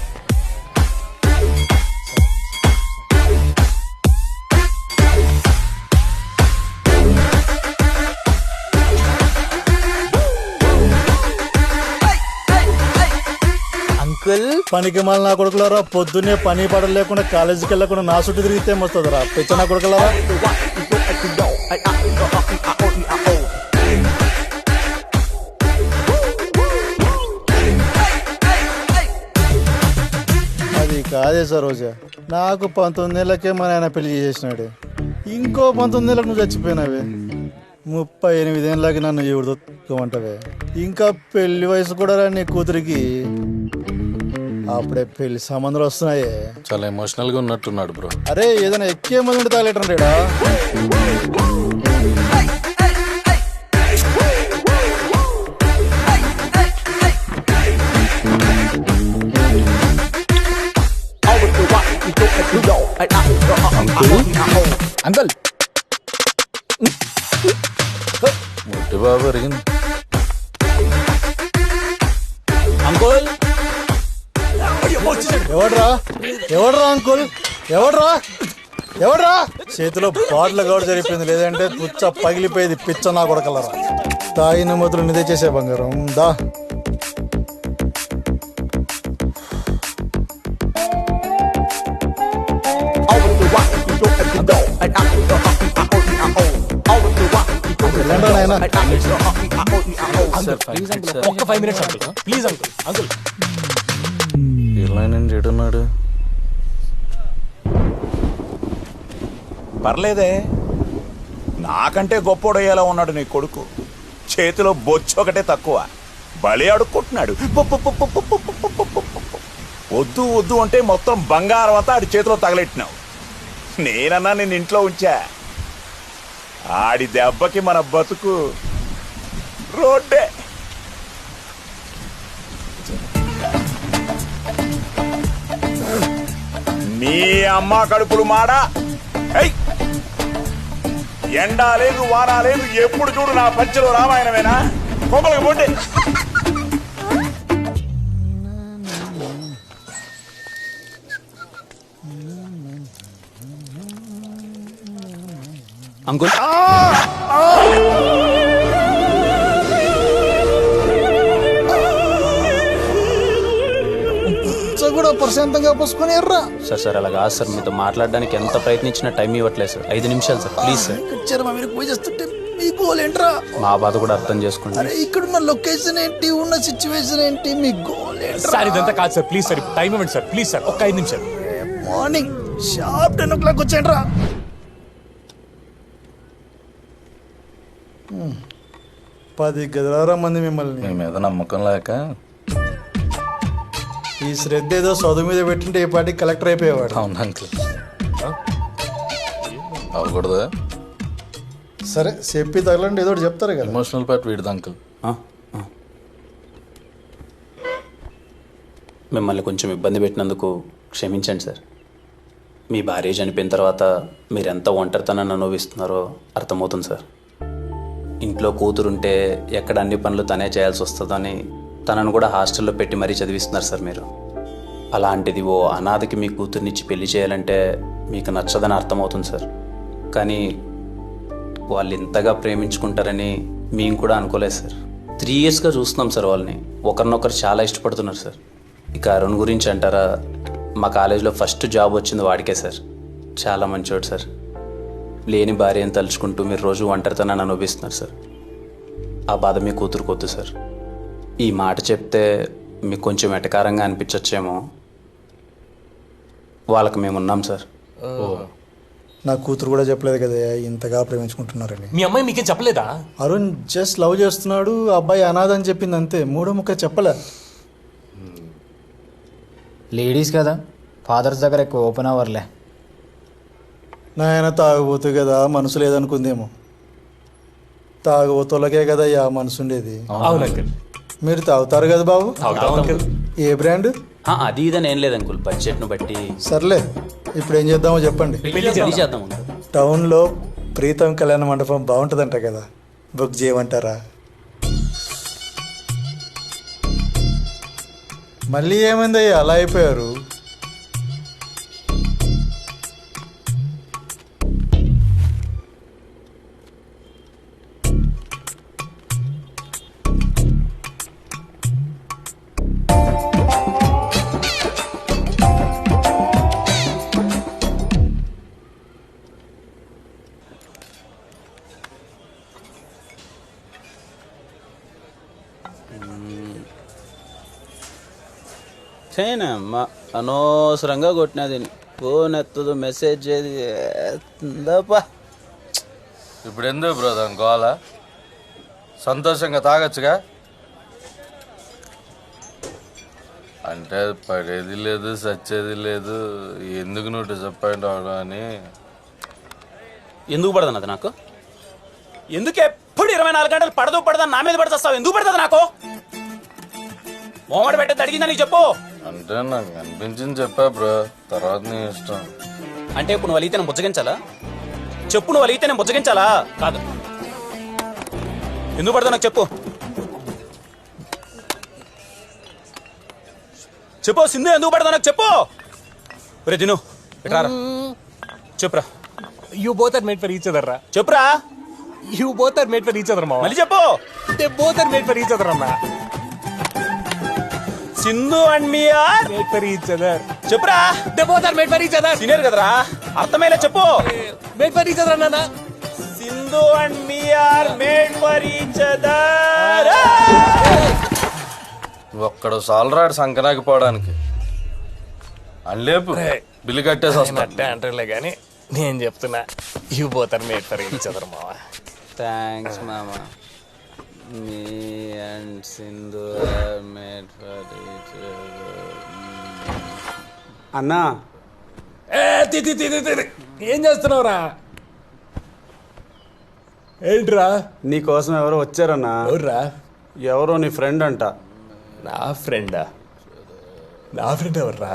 P: అంకుల్
G: పనికి మళ్ళీ నా కొడుకులారా, పొద్దున్నే పని పడలు లేకుండా కాలేజీకి వెళ్ళకుండా నా చుట్టూ తిరిగితే వస్తుందిరా పిచ్చ నా కొడుకులారా. అది కాదే సరోజా, నాకు 19 ఏళ్ళకే మా నాయన పెళ్లి చేసినాడు. ఇంకో 19 ఏళ్ళకి నువ్వు చచ్చిపోయినావే. 38 ఏళ్ళకి నన్ను ఎవరిదొక్కమంటావే. ఇంకా పెళ్లి వయసు కూడా రా నీ కూతురికి. అప్పుడే పెళ్లి సంబంధాలు వస్తున్నాయే.
M: చాలా ఎమోషనల్ గా ఉన్నట్టున్నాడు బ్రో.
G: అరే ఏదైనా ఎక్కే మంది తాగలేటండా.
P: అంకుల్
M: ముట్టి బాబు అరిగింది.
H: అంకుల్
G: ఎవడ్రా ఎవడ్రా అంకుల్, ఎవడ్రా ఎవడ్రా? చేతిలో బాటిల్ గౌడ్ జరిగిపోయింది, లేదంటే పుచ్చ పగిలిపోయేది పిచ్చ నా కొడకలరా. తాగిన మొదలు నిదే చేసే బంగారం దా.
H: ఒక్క 5 minutes uncle, please uncle. Uncle
M: ఇలా నేను చెడున్నాడు.
A: పర్లేదే, నాకంటే గొప్పోడయ్యేలా ఉన్నాడు నీ కొడుకు. చేతిలో బొచ్చు ఒకటే తక్కువ, బలి అడుక్కుంటున్నాడు. వద్దు వద్దు అంటే మొత్తం బంగారం అంతా ఆడి చేతిలో తగలెట్టినావు. నేనన్నా నేను ఇంట్లో ఉంచా. ఆడి దెబ్బకి మన బతుకు రోడ్డే. నీ అమ్మ కడుపులు మాడా. ఎండా లేదు వానా లేదు, ఎప్పుడు చూడు నా పంచలో రామాయణమేనా? కోపలకి పోండి.
H: అంకుల్
G: కూడా ప్రశాంతంగా పోసుకొని ఎర్రా.
H: సార్ సార్ అలా కాదు సార్, మీతో మాట్లాడడానికి ఎంత ప్రయత్నించినా టైం ఇవ్వట్లేదు సార్. 5 నిమిషాలు సార్, ప్లీజ్ సార్.
G: చర్మ మీరు పూజ చేస్తుంటే మీ గోల్ ఏంట్రా?
H: మా బాధ కూడా అర్థం చేసుకోండి.
G: అరే ఇక్కడున్న లొకేషన్ ఏంటి, ఉన్న సిచ్యువేషన్ ఏంటి, మీ గోల్ ఏంట్రా?
F: సార్ ఇదంతా కాదు సార్, ప్లీజ్ సార్ టైం ఇవ్వండి సార్, ప్లీజ్ సార్. ఒక్క 5 నిమిషాలు.
G: Morning sharp 10 o'clock వచ్చేయండిరా. 10 గదిలారా మంది మిమ్మల్ని.
M: మీ మీద నమ్మకం లేక
G: ఈ శ్రద్ధ ఏదో చదువు మీద పెట్టింటే ఈ పాటికి కలెక్టర్ అయిపోయేవాడు.
M: అవును అంకుల్, అవ్వకూడదా?
G: సరే చెప్పి తగలండి, ఏదో ఒకటి చెప్తారు కదా.
M: ఎమోషనల్ పార్ట్ వీడిది అంకుల్.
H: మిమ్మల్ని కొంచెం ఇబ్బంది పెట్టినందుకు క్షమించండి సార్. మీ భార్య చనిపోయిన తర్వాత మీరు ఎంత ఒంటరితనాన్ని అనుభవిస్తున్నారో అర్థమవుతుంది సార్. ఇంట్లో కూతురుంటే ఎక్కడ అన్ని పనులు తనే చేయాల్సి వస్తుందని తనను కూడా హాస్టల్లో పెట్టి మరీ చదివిస్తున్నారు సార్ మీరు. అలాంటిది ఓ అనాథకి మీ కూతుర్నిచ్చి పెళ్లి చేయాలంటే మీకు నచ్చదని అర్థమవుతుంది సార్. కానీ వాళ్ళు ఇంతగా ప్రేమించుకుంటారని మేము కూడా అనుకోలేదు సార్. 3 yearsగా చూస్తున్నాం సార్ వాళ్ళని. ఒకరినొకరు చాలా ఇష్టపడుతున్నారు సార్. ఇక అరుణ్ గురించి అంటారా, మా కాలేజీలో ఫస్ట్ జాబ్ వచ్చింది వాడికే సార్. చాలా మంచివాడు సార్. లేని భార్యను తలుచుకుంటూ మీరు రోజు ఒంటరితనాన్ని అనుభవిస్తున్నారు సార్. ఆ బాధ మీ కూతురుకొద్దు సార్. ఈ మాట చెప్తే మీకు కొంచెం ఎటకారంగా అనిపించచ్చేమో, వాళ్ళకి మేము ఉన్నాం సార్.
G: నా కూతురు కూడా చెప్పలేదు కదా ఇంతగా ప్రేమించుకుంటున్నారని.
F: మీ అమ్మాయి మీకేం చెప్పలేదా?
G: అరుణ్ జస్ట్ లవ్ చేస్తున్నాడు, అబ్బాయి అనాథ అని చెప్పింది అంతే. 3 ముక్క చెప్పలే.
P: లేడీస్ కదా, ఫాదర్స్ దగ్గర ఎక్కువ ఓపెన్ అవర్లే.
G: నాయన తాగబోతు కదా, మనసు లేదనుకుందేమో. తాగబోతులకే కదా యా మనసు ఉండేది.
F: అవును అంకుల్.
G: మీరు తాగుతారు కదా బాబు? ఏ బ్రాండ్?
H: అది ఇదని ఏం లేదు అంకుల్, బడ్జెట్ను బట్టి.
G: సర్లే, ఇప్పుడు ఏం చేద్దామో చెప్పండి.
H: చేద్దాం.
G: టౌన్లో ప్రీతం కళ్యాణ మండపం బాగుంటుందంట కదా, బుక్ చేయమంటారా? మళ్ళీ ఏమైందయ్యా అలా అయిపోయారు?
H: చేయనమ్మా అనవసరంగా కొట్టినది. ఫోన్ ఎత్తదు, మెసేజ్ ఏది ఎత్తుందప్పా.
N: ఇప్పుడు ఎందుకు బ్రదర్ గోల? సంతోషంగా తాగొచ్చుగా. అంటే పడేది లేదు, సచ్చేది లేదు, ఎందుకు నువ్వు డిసప్పాయింట్ అవడం అని.
H: ఎందుకు పడదు అది నాకు? ఎందుకు ఎప్పుడు 24 గంటలు పడదని నా మీద పడుతావు? ఎందుకు పడుతుంది నాకు? మోమడ పెట్టేది అడిగిందా నీకు చెప్పు.
N: అంటే నాకు అనిపించింది చెప్పా బ్రో, తర్వాత నీ ఇష్టం.
H: అంటే ఇప్పుడు నువ్వు అలిగితే నేను బుజ్జగించాలా? చెప్పు, నువ్వు అలిగితే నేను బుజ్జగించాలా? కాదు. ఎందుకు పడతావు నాకు చెప్పు. చెప్పు సింధు, ఎందుకు పడతావు నాకు చెప్పు. రే దిను ఎట్రారా, చెప్పురా.
F: You both are made for each other రా.
H: చెప్పురా.
F: You both are made for each other మా.
H: మళ్ళీ చెప్పు.
F: They both are made for each other అన్నా.
H: Sindhu and me are
F: made for each other.
H: చెప్పురా.
F: They both are made for each other.
H: Senior కదరా, అర్థమయ్యేలా చెప్పు.
F: మేడ్ ఫర్ ఈచ్ అదర్ అన్నా.
H: Sindhu and me are made for each other.
N: ఒక్కడు సాలరాడు సంకనాకి పోవడానికి. అల్లేపు bill కట్టేసి వస్తా
F: అంటారులే కానీ నేను చెప్తున్నా, you both are made for each other మావా.
H: థ్యాంక్స్ మామా. Me and Sindhu are made for each other.
J: అన్నా
F: ఏం చేస్తున్నావురా? ఏంట్రా?
J: నీకోసం ఎవరో వచ్చారన్నా.
F: ఎవర్రా?
J: ఎవరో నీ ఫ్రెండ్ అంట.
F: నా ఫ్రెండా? నా ఫ్రెండ్ ఎవర్రా?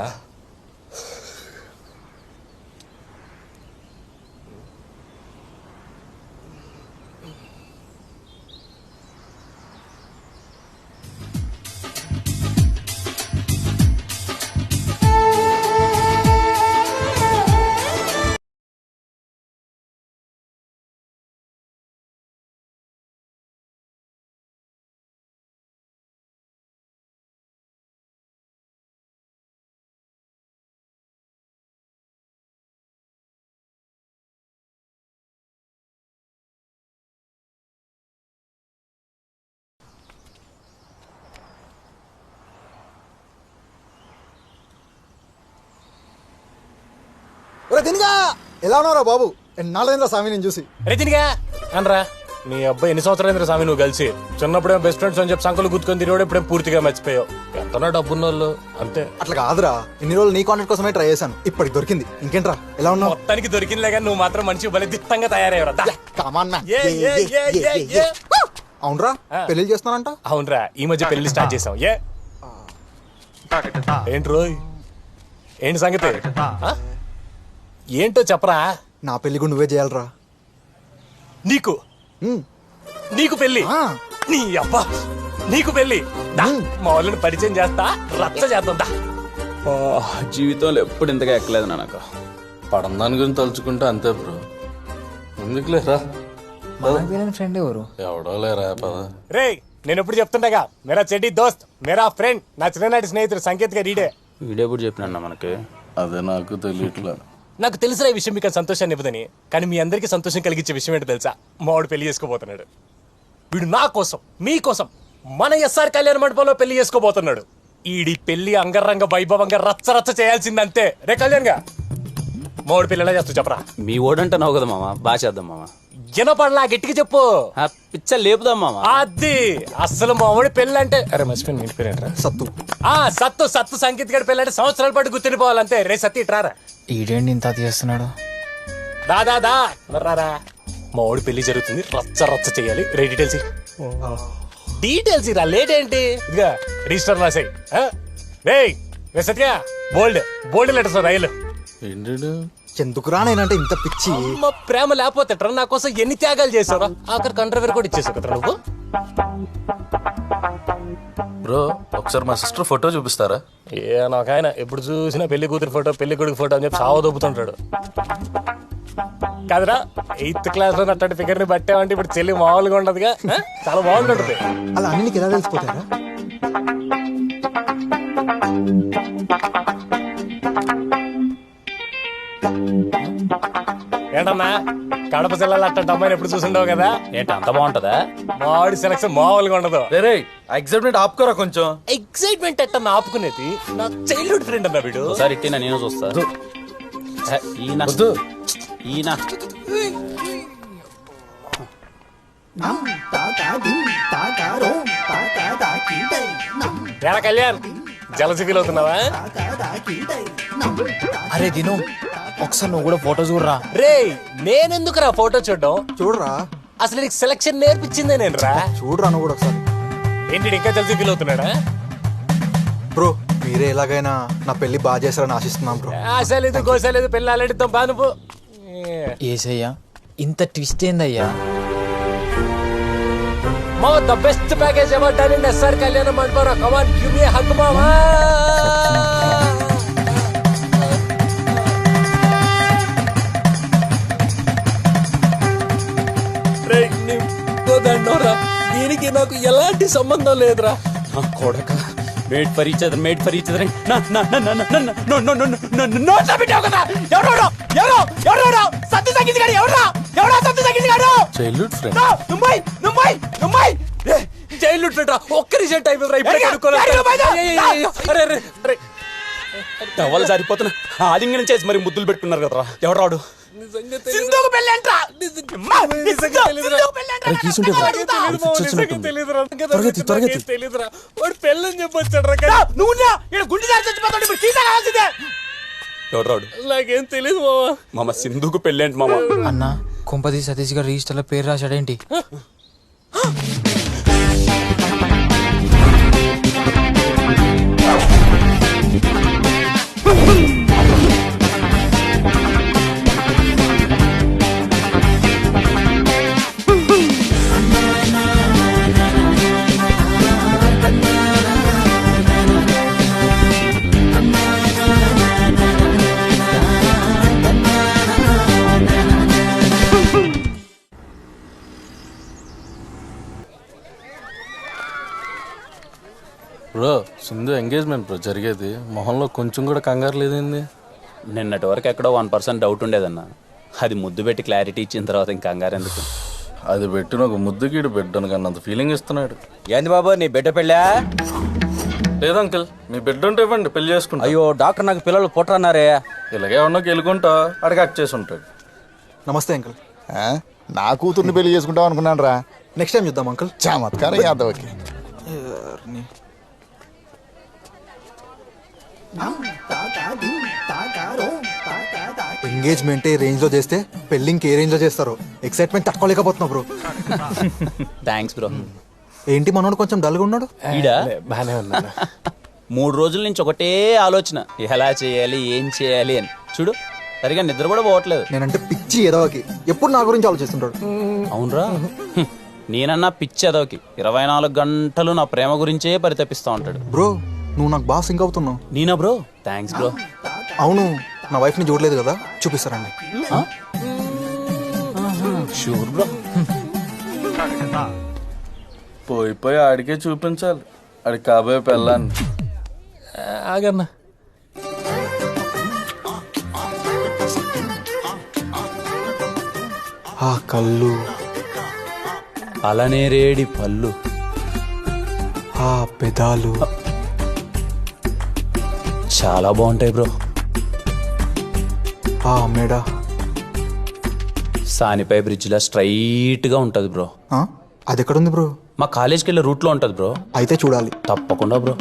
U: ఒరే తినిగా ఎలా ఉన్నావురా బాబు ఎన్నాళ్ళైందా స్వామి నేను చూసి
F: రేతినిగా అనరా నీ అబ్బాయి ఎన్ని సంవత్సరాలు స్వామి నువ్వు కలిసి చిన్నప్పుడే బెస్ట్ ఫ్రెండ్స్ అని చెప్పి సంకలు గుర్తుకొని తిరిగి ఇప్పుడే పూర్తిగా మర్చిపోయావు ఎంతనా డబ్బున్న వాళ్ళు అంతే.
U: అట్లా కాదురా ఇన్ని రోజులు నీ కాంటాక్ట్ కోసమే ట్రై చేశాను ఇప్పటికి దొరికింది ఇంకేంట్రా ఎలా ఉన్నావు
F: మొత్తానికి దొరికిందిలే కానీ నువ్వు మాత్రం మంచి బలి దిట్టంగా తయారయ్యరా.
U: అవునరా పెళ్లి చేస్తానంట.
F: అవునరా ఈ మధ్య పెళ్లి స్టార్ట్ చేసాం. ఏంటి రోయ్ ఏంటి సంగతి ఏంటో చెప్పరా.
U: నా పెళ్లి కూడా నువ్వే చేయాలరా.
F: నీకు నీకు పెళ్లి నీ అబ్బా నీకు పెళ్లి మా వాళ్ళని పరిచయం చేస్తా రచ్చ చేద్దాం.
H: జీవితంలో ఎప్పుడు ఇంతగా ఎక్కలేదు నాకు.
M: పడం దాని గురించి తలుచుకుంటే అంతే బ్రో. ఎందుకు లేరా
P: ఫ్రెండ్ ఎవరు
M: ఎవడో లేరా పద.
F: రే నేను ఎప్పుడు చెప్తుండగా మేరా చెడ్డి దోస్త్ మేరా ఫ్రెండ్ నా చిన్ననాటి స్నేహితుడు సంకేత్ గా రీడే.
H: వీడెప్పుడు చెప్పినా మనకి
M: అదే నాకు తెలియట్లా.
F: నాకు తెలిసిన ఈ విషయం మీకు సంతోషాన్ని ఇవ్వదని, కానీ మీ అందరికీ సంతోషం కలిగించే విషయం ఏంటో తెలుసా? మావాడు పెళ్లి చేసుకోబోతున్నాడు. వీడు నా కోసం మీకోసం మన ఎస్ఆర్ కళ్యాణ మండపంలో పెళ్లి చేసుకోబోతున్నాడు. ఈడి పెళ్లి అంగరంగ వైభవంగా రచ్చ రచ్చ చేయాల్సిందంతే. రే కళ్యాణ్ గా మావాడు పెళ్లి ఎలా చేస్తూ చెప్పరా.
H: మీ ఓడంటున్నావు కదా మామ, బాగా చేద్దాం మామ.
F: వినపడలా గట్టిగా చెప్పు.
H: పిచ్చ లేపుదాం మామ.
F: అది అసలు మావాడి పెళ్ళి అంటే అరే మర్చిపోయింది ఇంటి పేరేంట్రా
U: సత్తు.
F: సత్తు సత్తు సంగీత్ గడి పెళ్ళి అంటే సంవత్సరాల పాటు గుర్తుండిపోవాలంతే. రే సత్తి ఇట్రారా.
P: ఈడేంటి ఇంత చేస్తున్నాడు.
F: దాదా రారా మా ఓడి పెళ్లి జరుగుతుంది రచ్చ రచ్చ చేయాలి. రే డీటెయిల్స్ ఇరా లేట్ ఏంటి ఇదిగా రిజిస్టర్ రాసాయి. రే సత్య బోల్డ్ లెటర్స్ రైలు
U: ఎందుకురా నేనంటే ఇంత పిచ్చి.
F: ప్రేమ లేకపోతే నా కోసం ఎన్ని త్యాగాలు చేసావురా. ఆఖరి కంట్రవేర్ కూడా ఇచ్చేసావు కదా నువ్వు.
M: బ్రో ఒకసారి మా సిస్టర్ ఫోటో చూపిస్తారా?
F: నాకు ఆయన ఎప్పుడు చూసినా పెళ్లి కూతురు ఫోటో పెళ్లి కొడుకు ఫోటో అని చెప్పి సావ దొబ్బుతుంటాడు కదరా. 8th క్లాస్ లో అట్లాంటి ఫిగర్ ని పట్టామంటే ఇప్పుడు చెల్లి మామూలుగా ఉండదుగా. చాలా బాగుంటుంది.
U: అలా అన్ని నీకు ఎలా తెలిసిపోతారా?
F: ఏంటన్నా కడప జిల్లాలో అట్లాంటి అమ్మాయిని ఎప్పుడు చూసిండవు కదా.
H: ఏంటి అంత బాగుంటదా?
F: మావాడి సెలక్షన్ మామూలుగా ఉండదు.
N: ఎక్సైట్మెంట్ ఆపుకోరా కొంచెం.
F: ఎక్సైట్మెంట్ ఎట్ట ఆపుకునేది. నా చైల్డ్హుడ్ ఫ్రెండ్ అన్న వీడు.
H: ఒకసారి ఇట్టినా నేను చూస్తా. ఈయన
F: కళ్యాణ్ జలసి ఫీల్ అవుతున్నావా?
P: అరే దిను ఒకసారి నువ్వు కూడా ఫోటో చూడరా.
F: రే నేనెందుకురా ఫోటో చూడడం?
U: చూడరా
F: అసలు నీకు సెలక్షన్ నేర్పించిందే నేను రా.
U: చూడరా నువ్వు కూడా ఒకసారి.
F: ఏంటి ఇంకా జలసి ఫీల్ అవుతున్నాడా?
U: బ్రో మీరే ఎలాగైనా నా పెళ్లి బాగా చేస్తారని ఆశిస్తున్నాం బ్రో.
F: ఆశలేదు గోసలేదు పెళ్లి ఆలడితో బా నువ్వు.
P: ఏసయ్యా ఇంత ట్విస్ట్ ఏందయ్యా?
F: మా the best package ever done in SR Kalyana Mandapam. Come on give me hug మామా. రే నింపోదండోరా దీనికి నాకు ఎలాంటి సంబంధం లేదురా.
H: నా కొడక made for each other made for each other.
M: Childhood friend.
F: Childhood friend ఒక్క రీసెంట్
H: టవల్ సరిపోతున్నా ఆలింగనం చేసి మరి ముద్దులు పెట్టుకున్నారు కదరా. ఎవరాడు?
F: పెళ్ళని చెప్పొచ్చాడు.
H: ఎవరాడు?
F: నాకేం తెలీదు
H: మామ. సింధుకు పెళ్ళేంటి మామ?
P: అన్న కుంపతి సతీష్ గారు రిజిస్టర్ లో పేరు రాశాడేంటి?
M: బ్రో సింధు ఎంగేజ్మెంట్ బ్రో జరిగేది. మొహంలో కొంచెం కూడా కంగారు లేదండి.
H: నిన్నటి వరకు ఎక్కడో 1% డౌట్ ఉండేదన్న. అది ముద్దు పెట్టి క్లారిటీ ఇచ్చిన తర్వాత ఇంకా కంగారు ఎందుకు?
M: అది పెట్టిన ఒక ముద్దుగీడు బిడ్డను కన్నా అంత ఫీలింగ్ ఇస్తున్నాడు.
D: ఏంది బాబు నీ బిడ్డ పెళ్ళా?
M: లేదు అంకుల్ మీ బిడ్డ ఉంటే ఇవ్వండి పెళ్లి చేసుకుంటా.
D: అయ్యో డాక్టర్ నాకు పిల్లలు పుట్టరన్నారే.
N: ఇలాగే ఉన్నకి వెళ్ళుకుంటా అడిగి కట్ చేసి ఉంటాడు.
U: నమస్తే అంకుల్.
L: నా కూతుర్ని పెళ్లి చేసుకుంటాం అనుకున్నాను రా.
U: నెక్స్ట్ టైం చూద్దాం అంకుల్.
L: చమత్కారం యాదవ్కి.
U: ఎంగేజ్మెంట్ ఏ రేంజ్ లో చేస్తే పెళ్లి ఇంకే రేంజ్ లో చేస్తారో ఎక్సైట్మెంట్ తట్టుకోలేకపోతున్నా బ్రో.
H: Thanks bro.
U: ఏంటి మనోడు కొంచెం డల్గా ఉన్నాడు?
H: ఈడా
F: బానే ఉన్నాను.
H: 3 రోజుల నుంచి ఒకటే ఆలోచన, ఎలా చేయాలి ఏం చేయాలి అని. చూడు సరిగా నిద్ర కూడా పోవట్లేదు.
U: నేనంటే పిచ్చి ఎదవకి ఎప్పుడు నా గురించి ఆలోచిస్తుంటాడు.
H: అవునరా, నేనన్నా పిచ్చి ఎదవకి 24 గంటలు నా ప్రేమ గురించే పరితపిస్తా ఉంటాడు.
U: బ్రో నువ్వు నాకు బాగా సింక్ అవుతున్నావు.
H: నేనా బ్రో? Thanks bro.
U: అవును, నా వైఫ్ ని చూడలేదు కదా, చూపిస్తారండి.
H: Sure bro.
N: పోయి ఆడికే చూపించాలి, ఆడికి కాబోయే పెళ్ళాన్ని.
F: ఆగన్నా,
U: ఆ కళ్ళు,
H: అలానే రేడి పళ్ళు,
U: ఆ పెదాలు
H: చాలా బాగుంటాయి బ్రో.
U: ఆ మెడ
H: సానిపై బ్రిడ్జ్లా స్ట్రైట్ గా ఉంటది బ్రో.
U: అది ఎక్కడుంది బ్రో?
H: మా కాలేజ్కి వెళ్ళే రూట్ లో ఉంటది బ్రో.
U: అయితే చూడాలి
H: తప్పకుండా బ్రో.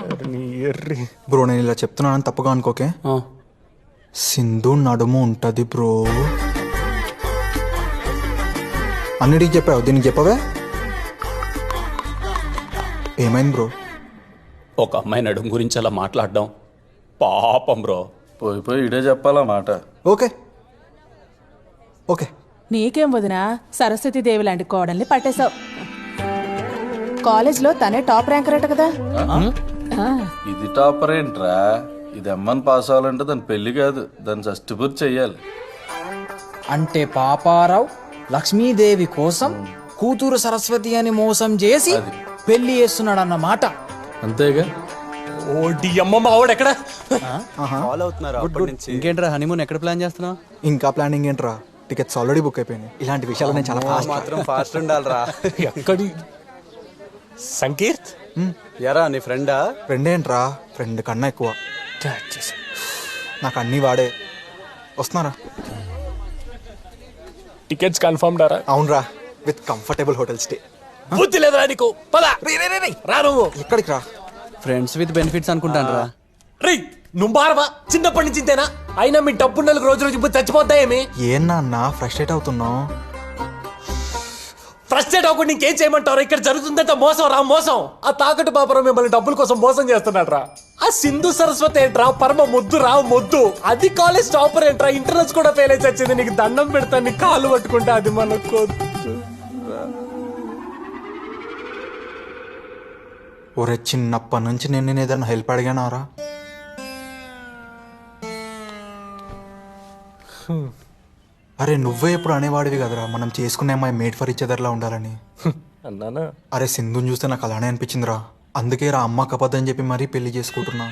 U: బ్రో నేను ఇలా చెప్తున్నానని తప్పుగా అనుకోకే. సింధు నడుము ఉంటది బ్రో. అన్నిటికి చెప్పావు, దీనికి చెప్పవే? ఏమైంది బ్రో?
H: ఒక అమ్మాయి నడుము గురించి అలా మాట్లాడడం పాపం బ్రో.
N: పోయి ఇడే చెప్పాలా మాట.
U: Okay okay.
V: నీకేం వదినా, సరస్వతి దేవి లాంటి కోడల్ని పట్టేశావు. కాలేజ్లో తనే టాప్ ర్యాంకర్ అట కదా.
N: ఇది టాపర్ ఏంట్రా? ఇది అమ్మని పాస్ అవ్వాలంటే దాని పెళ్లి కాదు, దాని షష్టిపూర్తి చెయ్యాలి.
P: అంటే పాపారావు లక్ష్మీదేవి కోసం కూతురు సరస్వతి అని మోసం చేసి పెళ్లి చేస్తున్నాడు అన్నమాట.
N: అంతేగా.
F: ఓడి అమ్మ మావాడు ఎక్కడ?
J: ఫాలో అవుతున్నారు అప్పటి నుంచి. ఇంకేంట్రా హనీమూన్ ఎక్కడ ప్లాన్ చేస్తున్నావు?
U: ఇంకా ప్లానింగ్ ఏంట్రా, టికెట్స్ ఆల్రెడీ బుక్ అయిపోయినాయి. ఇలాంటి విషయాలు నేను చాలా ఫాస్ట్.
J: మాత్రం ఫాస్ట్ ఉండాలిరా.
F: ఎక్కడి సంకీర్త్
J: ఎరా నీ ఫ్రెండా?
U: ఫ్రెండ్ ఏంట్రా, ఫ్రెండ్ కన్నా ఎక్కువ. నాకు అన్నీ వాడే. వస్తున్నారా?
F: టికెట్స్ కన్ఫర్మ్ డారా?
U: అవునరా, విత్ కంఫర్టబుల్ హోటల్ స్టే.
F: బుద్ధి లేదురా నీకు? పదా రా. నువ్వు
U: ఎక్కడికి రా?
J: ఫ్రెండ్స్ విత్ బెనిఫిట్స్ అనుకుంటాను రా.
F: రే నువ్వు బారవా? చిన్నప్పటి నుంచి ఇంతేనా? అయినా మీ డబ్బు నెలకు రోజు ఇప్పుడు చచ్చిపోతాయేమి?
U: ఏం నాన్న ఫ్రస్ట్రేట్ అవుతున్నావు?
F: ఫ్రస్ట్రేట్ అవ్వకుండా ఇంకేం చేయమంటారు? ఇక్కడ జరుగుతుందంటే మోసం రా, మోసం. ఆ తాకట్టు పాపరం మిమ్మల్ని డబ్బుల కోసం మోసం చేస్తున్నాడు రా. ఆ సింధు సరస్వతి ఏంట్రా, పరమ మొద్దు రా, మొద్దు. అది కాలేజ్ టాపర్ ఏంట్రా, ఇంటర్నల్స్ కూడా ఫెయిల్ అయితే వచ్చింది. నీకు దండం పెడతాను, నీ కాళ్ళు పట్టుకుంటే అది మనకు.
U: ఒరే చిన్నప్పటి నుంచి నేను ఏదైనా హెల్ప్ అడిగానారా? అరే నువ్వే ఎప్పుడు అనేవాడివి కదరా, మనం చేసుకునే అమ్మాయి మేడ్ ఫర్ ఇచ్ అదర్లా ఉండాలని.
F: అన్నానా?
U: అరే సింధుని చూస్తే నాకు అలానే అనిపించిందిరా. అందుకే రా అమ్మ కపద్దని చెప్పి మరీ పెళ్లి చేసుకుంటున్నా.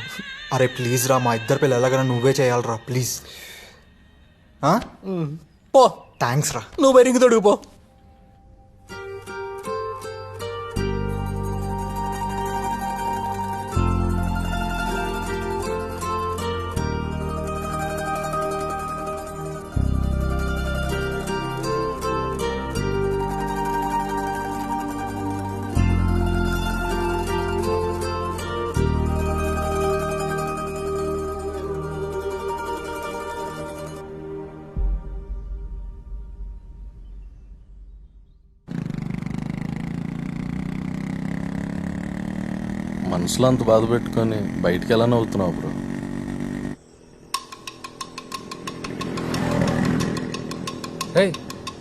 U: అరే ప్లీజ్ రా, మా ఇద్దరు పెళ్ళి ఎలాగైనా నువ్వే చేయాలరా ప్లీజ్.
F: పో.
U: థ్యాంక్స్ రా.
F: నువ్వు బెరింగ్ తొడుగు పో.
M: మనసులో అంత బాధ పెట్టుకొని బయటికి ఎలా నవ్వుతున్నావు బ్రో?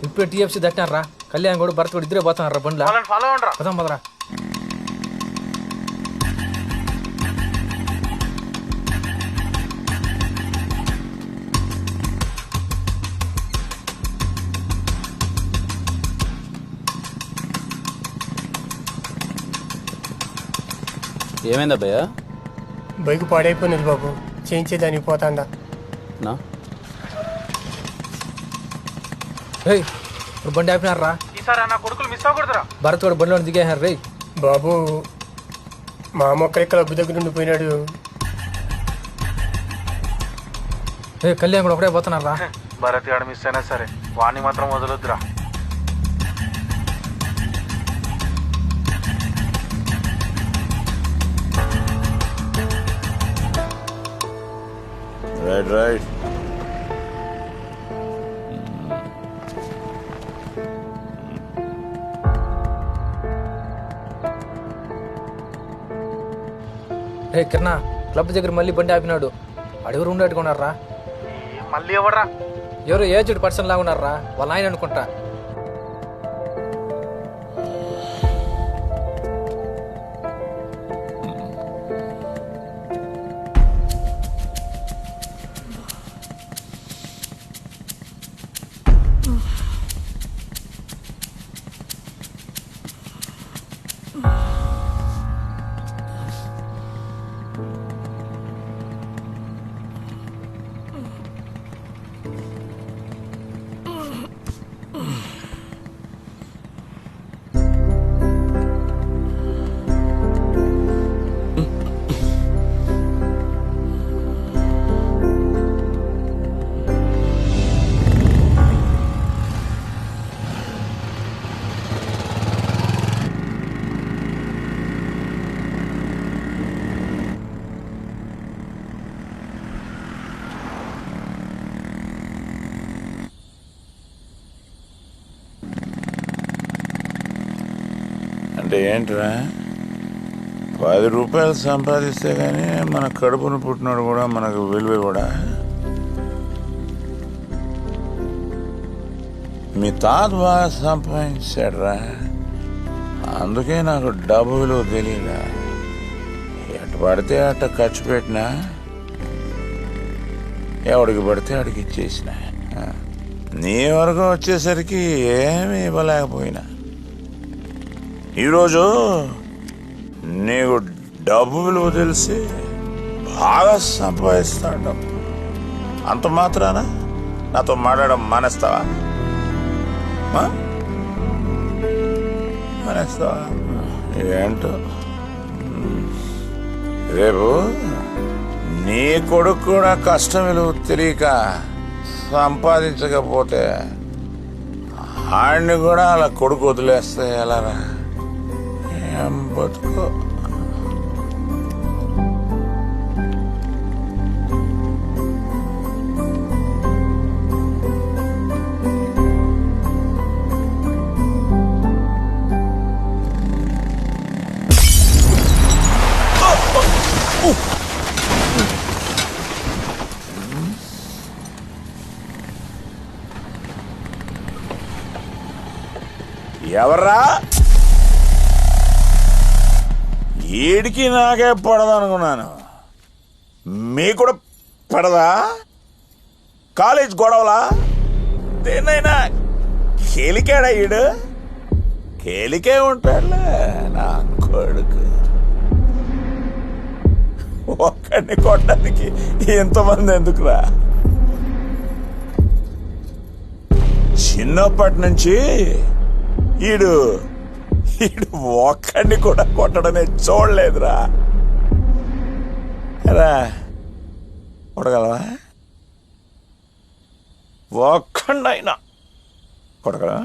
P: ఇప్పుడు టీఎఫ్సీ దట్టినారా, కళ్యాణ్ కూడా భరత్ కూడా ఇద్దరే పోతున్నారా బండ్లా. పదాం పదరా.
H: ఏమైందా భయ్యా?
O: బైక్ పాడైపోయినది బాబు, చేయించేదానికి పోతాండా.
H: నా
P: ఇప్పుడు బండి ఆపినారా. ఈసారి నా కొడుకులు మిస్ అవ్వకూడదురా. భరత్ కూడా బండిలో దిగేసారు. రే
O: బాబు మా మొక్క క్లబ్ దగ్గర ఉండిపోయినాడు.
P: కళ్యాణ్ కూడా ఒకటే పోతున్నారా?
U: భరత్ గాడు మిస్ అయినా సరే వాణ్ణి మాత్రం వదలొద్దురా.
A: Right right.
P: ఏ కిరణా, క్లబ్ దగ్గర మళ్ళీ బండి ఆపినాడు. అడుగురు ఉండేట్టుకున్నారా?
U: మళ్ళీ ఎవడరా?
P: ఎవరు ఏజ్డ్ పర్సన్ లాగా ఉన్నారా? వాళ్ళ ఆయన అనుకుంటా.
A: అంటే ఏంట్రా, 10 రూపాయలు సంపాదిస్తే కానీ మన కడుపును పుట్టినోడు కూడా మనకు విలువ కూడా. మీ తాత బాగా సంపాదించాడురా, అందుకే నాకు డబ్బు విలువ తెలియదా. ఎటు పడితే అట్ట ఖర్చు పెట్టినా, ఎవడికి పడితే అడిగి ఇచ్చేసిన. నీ వరకు వచ్చేసరికి ఏమీ ఇవ్వలేకపోయినా, ఈరోజు నీకు డబ్బు విలువ తెలిసి బాగా సంపాదిస్తాడు. అంత మాత్రాన నాతో మాట్లాడడం మానేస్తావా? మానేస్తావా? ఏంటో రేపు నీ కొడుకు కూడా కష్టం విలువ తెలియక సంపాదించకపోతే ఆడిని కూడా అలా కొడుకు వదిలేస్తే ఎలారా? ఏం బతుకో. ఎవర్రా? ఈడికి నాకే పడదనుకున్నాను, మీకు కూడా పడదా? కాలేజ్ గొడవలా? దేన్నైనా కేలికాడా ఈడు? కేలికే ఉంటాడులే నా కొడుకు. ఒక్కడిని కొట్టడానికి ఎంతమంది ఎందుకురా? చిన్నప్పటి నుంచి ఈడు ఒక్కడిని కూడా కొట్టడనే చూడలేదురా. రా కొట్టగలవా? ఒక్కడైనా కొట్టగలవా?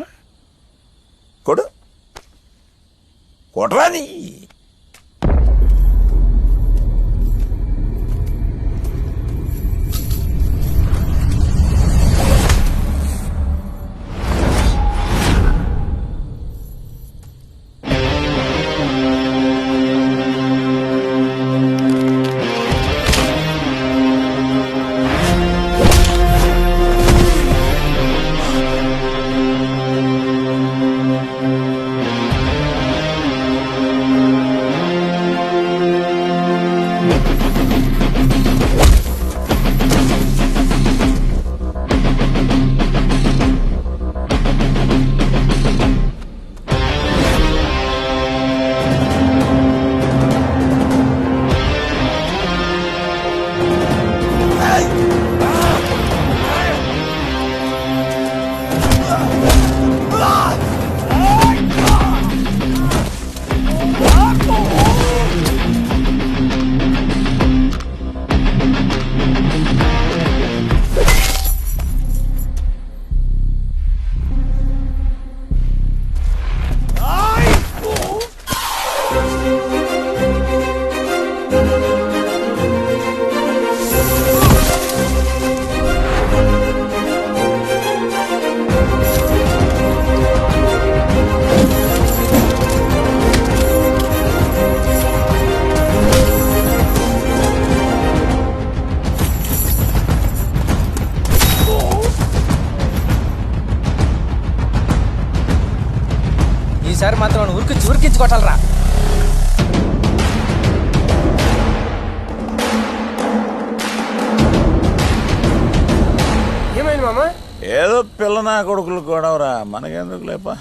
A: కొడు, కొట్టరా నీ.
P: మాత్రం ఉరికించి కొట్టాలరా.
O: ఏమైంది మామ?
A: ఏదో పిల్ల నా కొడుకులు గొడవరా, మనకెందుకు లేపా.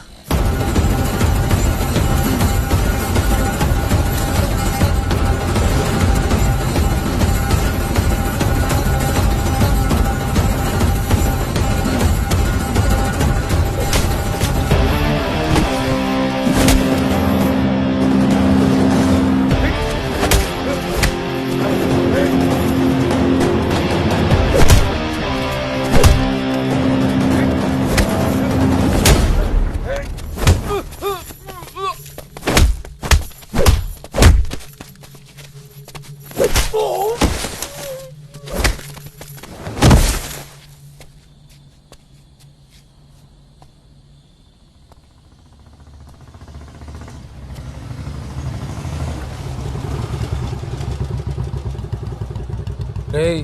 P: రేయ్,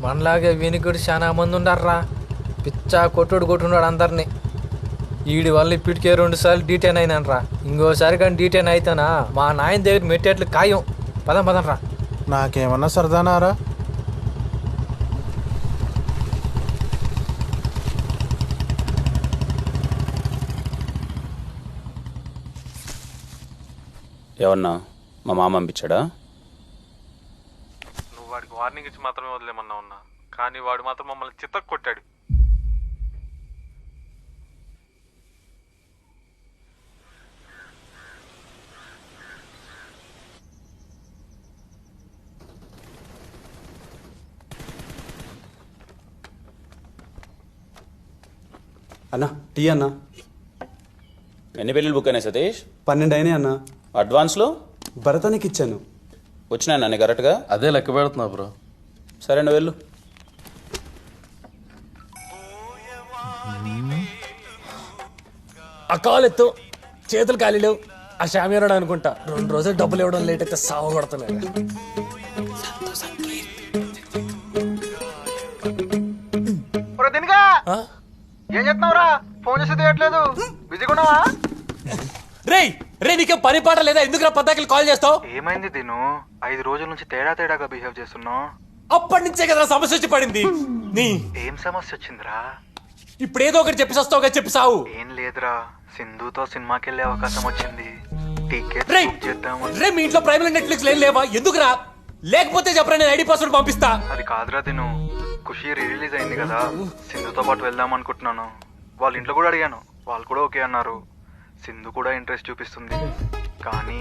P: మనలాగే వినికుడు చాలా మంది ఉండారా. పిచ్చా కొట్టున్నాడు అందరినీ. వీడి వల్ల ఇప్పటికే 2 సార్లు డీటెయిన్ అయినానరా. ఇంకోసారి కానీ డీటెయిన్ అయితేనా మా నాయన దగ్గర మెట్టేట్లు ఖాయం. పదంరా.
G: నాకేమన్నా సరదానారా?
H: ఏమన్నా మా మామ పంపించాడా?
N: నువ్వు వాడికి వార్నింగ్ ఇచ్చి మాత్రమే వదిలేమన్నా ఉన్నా, కానీ వాడు మాత్రం మమ్మల్ని చిత్తకు కొట్టాడు.
J: అన్నా టీ అన్నా.
H: ఎన్ని పెళ్ళిళ్ళు బుక్ అయినాయి సతీష్?
J: 12 అయినాయి అన్నా.
H: అడ్వాన్స్లో
J: భరతానికి ఇచ్చాను.
H: వచ్చినాయి అన్నీ కరెక్ట్గా?
M: అదే లెక్క పెడుతున్నా బ్రో.
H: సరే నువ్వు వెళ్ళు.
F: ఆ కాలు ఎత్తు, చేతులు ఖాళీ లేవు. ఆ షామియారాడు అనుకుంటా 2 రోజులు డబ్బులు ఇవ్వడం లేట్ అయితే సాగు కొడుతున్నాయి.
G: ఏం చెప్తున్నావురా? ఫోన్ చేసి తీయట్లేదు, బిజీగా ఉన్నావా?
F: రే నీకేం పని పాట లేదా? ఎందుకు పద్దాకి కాల్ చేస్తావు?
G: ఏమైంది దీను? 5 రోజుల నుంచి తేడాగా బిహేవ్ చేస్తున్నావు.
F: అప్పటి నుంచే కదా సమస్య వచ్చి పడింది.
G: ఏం సమస్య వచ్చిందిరా?
F: ఇప్పుడు ఏదో ఒకటి చెప్పి వస్తావుగా, చెప్పి సావు.
G: ఏం లేదురా, సింధుతో సినిమాకి వెళ్ళే అవకాశం వచ్చింది. టికెట్ బుక్ చేద్దామని.
F: రే మీ ఇంట్లో ప్రైమ్ నెట్ఫ్లిక్స్ లేవా? ఎందుకురా? లేకపోతే చెప్పరా, నేను ఐడి పాస్వర్డ్ పంపిస్తా.
G: అది కాదురా దీను, ఖుషి రిలీజ్ అయింది కదా, సింధుతో పాటు వెళ్దాం అనుకుంటున్నాను. వాళ్ళ ఇంట్లో కూడా అడిగాను, వాళ్ళు కూడా ఓకే అన్నారు. సింధు కూడా ఇంట్రెస్ట్ చూపిస్తుంది, కానీ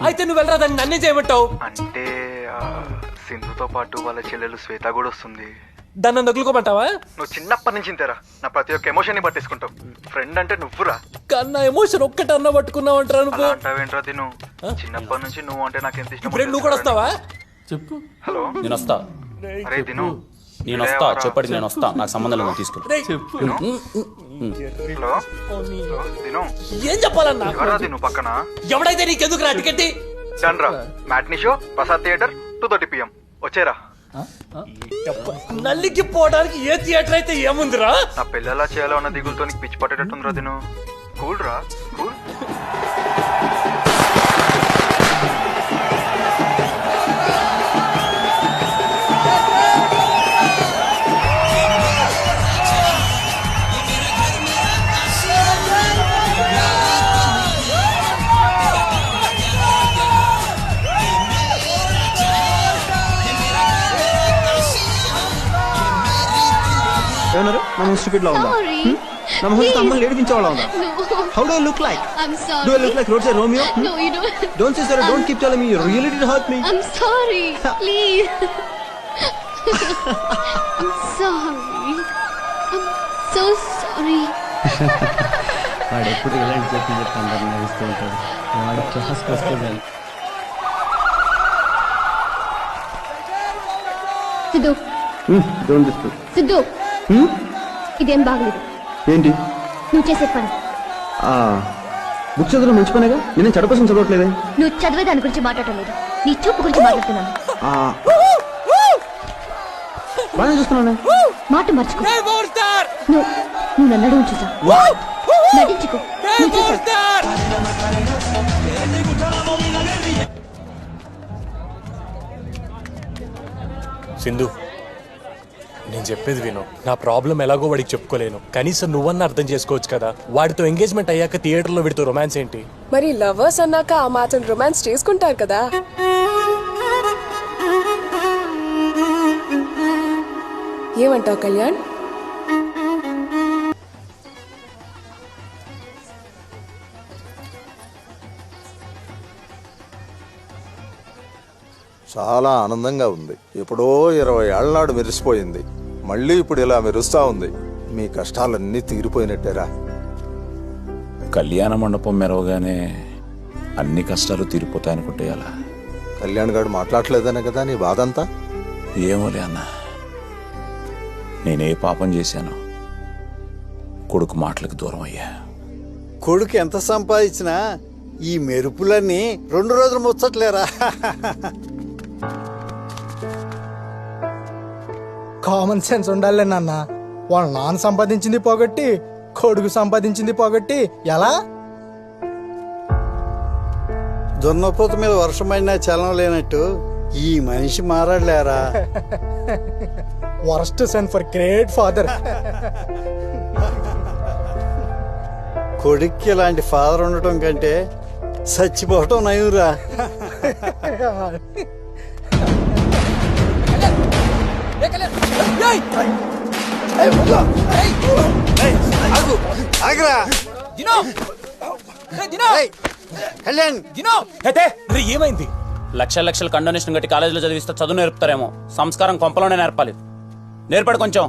F: అయితే నువ్వు వెళ్ళరా, దాన్ని నన్నే చేయమంటావు?
G: అంటే సింధుతో పాటు వాళ్ళ చెల్లెలు శ్వేత కూడా వస్తుంది.
F: దాన్ని నొగులుకోమంటావా?
G: నువ్వు చిన్నప్పటి నుంచి ఇంతేరా, నా ప్రతి ఒక్క ఎమోషన్ ని పట్టేసుకుంటావు. ఫ్రెండ్ అంటే నువ్వురా.
F: కన్నా ఎమోషన్ ఒక్కటన్నా పట్టుకున్నావంటారా నువ్వు?
G: అంటావేంట్రా తిను, చిన్నప్పటి నుంచి నువ్వు అంటే నాకు ఎంత ఇష్టం.
F: ఇప్పుడు నువ్వు కూడా వస్తావా?
M: చెప్పు.
G: హలో,
H: నేను వస్తా.
G: అరే తిను,
H: నేను వస్తా, చెప్పండి నేను వస్తా, నాకు సంబంధం లేదు, తీసుకెళ్ళి.
G: హలో తిను,
F: ఏం చెప్పాలన్నా?
G: ఎవరా తిను పక్కన?
F: ఎవడైతే నీకెందుకు రా టికెట్?
G: డన్రా, matinee show, Prasad theatre, 2:30 PM. వచ్చేరా.
F: నల్లికి పోవడానికి ఏ థియేటర్ అయితే ఏముందిరా?
G: నా పిల్లలా చేయాలో అన్న దిగులతో నీకు పిచ్చి పట్టేటట్టుందిరా తిను. కూల్ రా, కూల్.
J: ఏమన్నారు? నా ముందు స్టూపిడ్ లా ఉందా? నా ముందు అమ్మని ఏడిపించేవాళ్ళ ఉందా? How do I look like? Do I look like road side Romeo?
E: No, you don't.
J: Don't say sorry, don't keep telling me you really did hurt me.
E: I'm sorry. Please. I'm sorry. I'm so sorry.
J: వాడు ఎప్పుడు ఇలాంటి చెప్పి అందరు నవ్విస్తూ ఉంటాడు. వాడు క్లాస్కి వస్తే
E: సిద్ధు,
J: డోంట్ డిస్టర్బ్.
E: సిద్ధు, ఇదేం బాగలేదు.
J: ఏంటి
E: నువ్వు చేసే పని?
J: బుక్ చదవడం మంచి పనేగా, నేను చెడ కోసం చదవట్లేదే.
E: నువ్వు చదివే దాని గురించి మాట్లాడటం లేదు, నీ చూపు గురించి మాట్లాడుతున్నాను.
J: బాగా చూస్తున్నాను.
E: మాట మర్చుకో. నువ్వు నన్ను అడుగు చూసా, నటించుకో.
F: సింధు, నేను చెప్పేది విను. నా ప్రాబ్లం ఎలాగో వాడికి చెప్పుకోలేను. కనీసం నువ్వన్నా అర్థం చేసుకోవచ్చు కదా. వాడితో ఎంగేజ్మెంట్ అయ్యాక థియేటర్లో వీడితో రొమాన్స్ ఏంటి?
K: మరి లవర్స్ అన్నాక ఆ మాత్రం రొమాన్స్ చేసుకుంటారు కదా. ఏమంటావు కళ్యాణ్?
I: చాలా ఆనందంగా ఉంది. ఎప్పుడో 20 ఏళ్ల నాడు మెరిసిపోయింది, మళ్ళీ ఇప్పుడు ఇలా మెరుస్తా ఉంది. మీ కష్టాలన్నీ తీరిపోయినట్టేరా.
A: కళ్యాణ మండపం మెరవగానే అన్ని కష్టాలు తీరిపోతాయనుకుంటే అలా.
I: కళ్యాణ్ గారు మాట్లాడలేదనే కదా నీ బాధంతా?
A: ఏమోలే అన్న, నేనే పాపం చేశాను. కొడుకు మాటలకు దూరం అయ్యా.
G: కొడుకు ఎంత సంపాదించినా ఈ మెరుపులన్నీ 2 రోజులు ముచ్చట్లేరా.
P: కామన్ సెన్స్ ఉండాలి నాన్న. వాళ్ళ నాన్న సంపాదించింది పోగొట్టి కొడుకు సంపాదించింది పోగొట్టి ఎలా?
G: దున్నపోత మీద వర్షం పడినా చలనం లేనట్టు ఈ మనిషి మారాడులేరా.
P: Worst son for great father.
G: కొడుక్కి ఇలాంటి ఫాదర్ ఉండటం కంటే చచ్చిపోవటం నయురా.
F: ఏమైంది?
H: లక్షల కండోనేషన్ కట్టి కాలేజీలో చదివిస్తే చదువు నేర్పుతారేమో. సంస్కారం కొంపలోనే నేర్పాలి. నేర్పడు కొంచెం.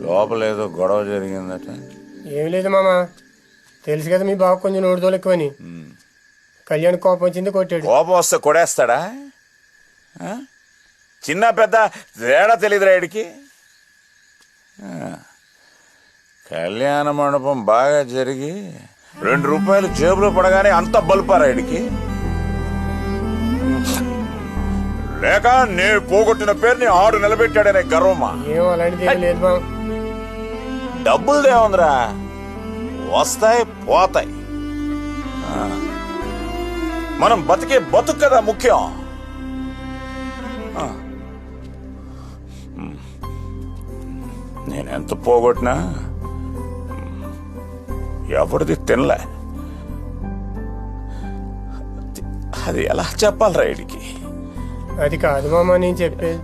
A: లోపల ఏదో గొడవ జరిగిందట.
O: ఏం లేదు మామ, తెలుసు కదా మీ బాబు కొంచెం నోడుదోలు ఎక్కువని. కళ్యాణ్ కోపం వచ్చింది, కొట్టాడు.
A: కోపం వస్తే కొడేస్తాడా? చిన్న పెద్ద తేడా తెలియదురా వీడికి. కళ్యాణ మండపం బాగా జరిగి 2 రూపాయలు జేబులో పడగానే అంత బల్పారా వీడికి? లేక నేను పోగొట్టిన పేరుని 6 నిలబెట్టాడనే గర్వమా?
O: ఏం అలాంటిది ఏం లేదు మామ.
A: డబ్బులు దేవందిరా, వస్తాయి పోతాయి. మనం బతికే బతుకు కదా ముఖ్యం. నేనెంత పోగొట్టినా ఎవరిది తినలే. అది ఎలా చెప్పాలరా వీడికి?
O: అది కాదు మామ నేను చెప్పేది.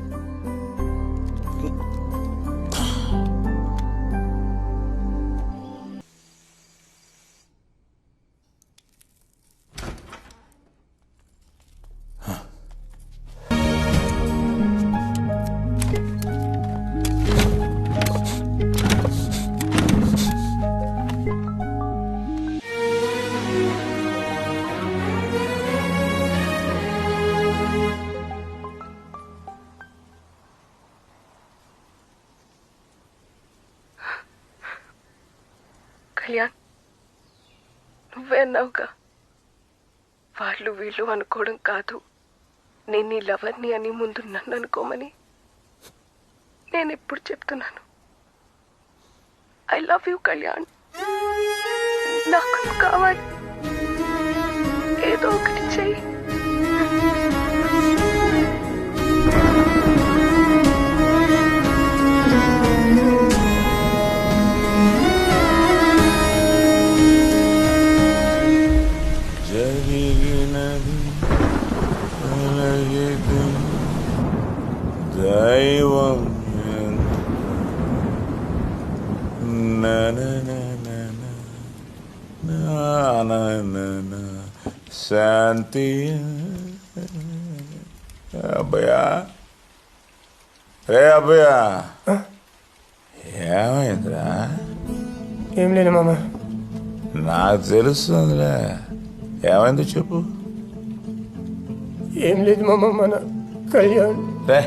K: కళ్యాణ్, నువ్వే అన్నావుగా, వాళ్ళు వీళ్ళు అనుకోవడం కాదు, నేను నీ లవర్ని అని ముందు నన్ను అనుకోమని. నేను ఎప్పుడు చెప్తున్నాను, ఐ లవ్ యూ కళ్యాణ్. నాకు నువ్వు కావాలి, ఏదో ఒకటి చెయ్యి.
A: దైవం శాంతి. అబ్బయ్యా, రే అబ్బయ్యా, ఏమైందిరా?
O: ఏం లేదు మామ.
A: నాకు తెలుస్తుందిలే. ఏమైందో చెప్పు.
O: ఏం లేదు మామ, మన కళ్యాణ్.
A: రే,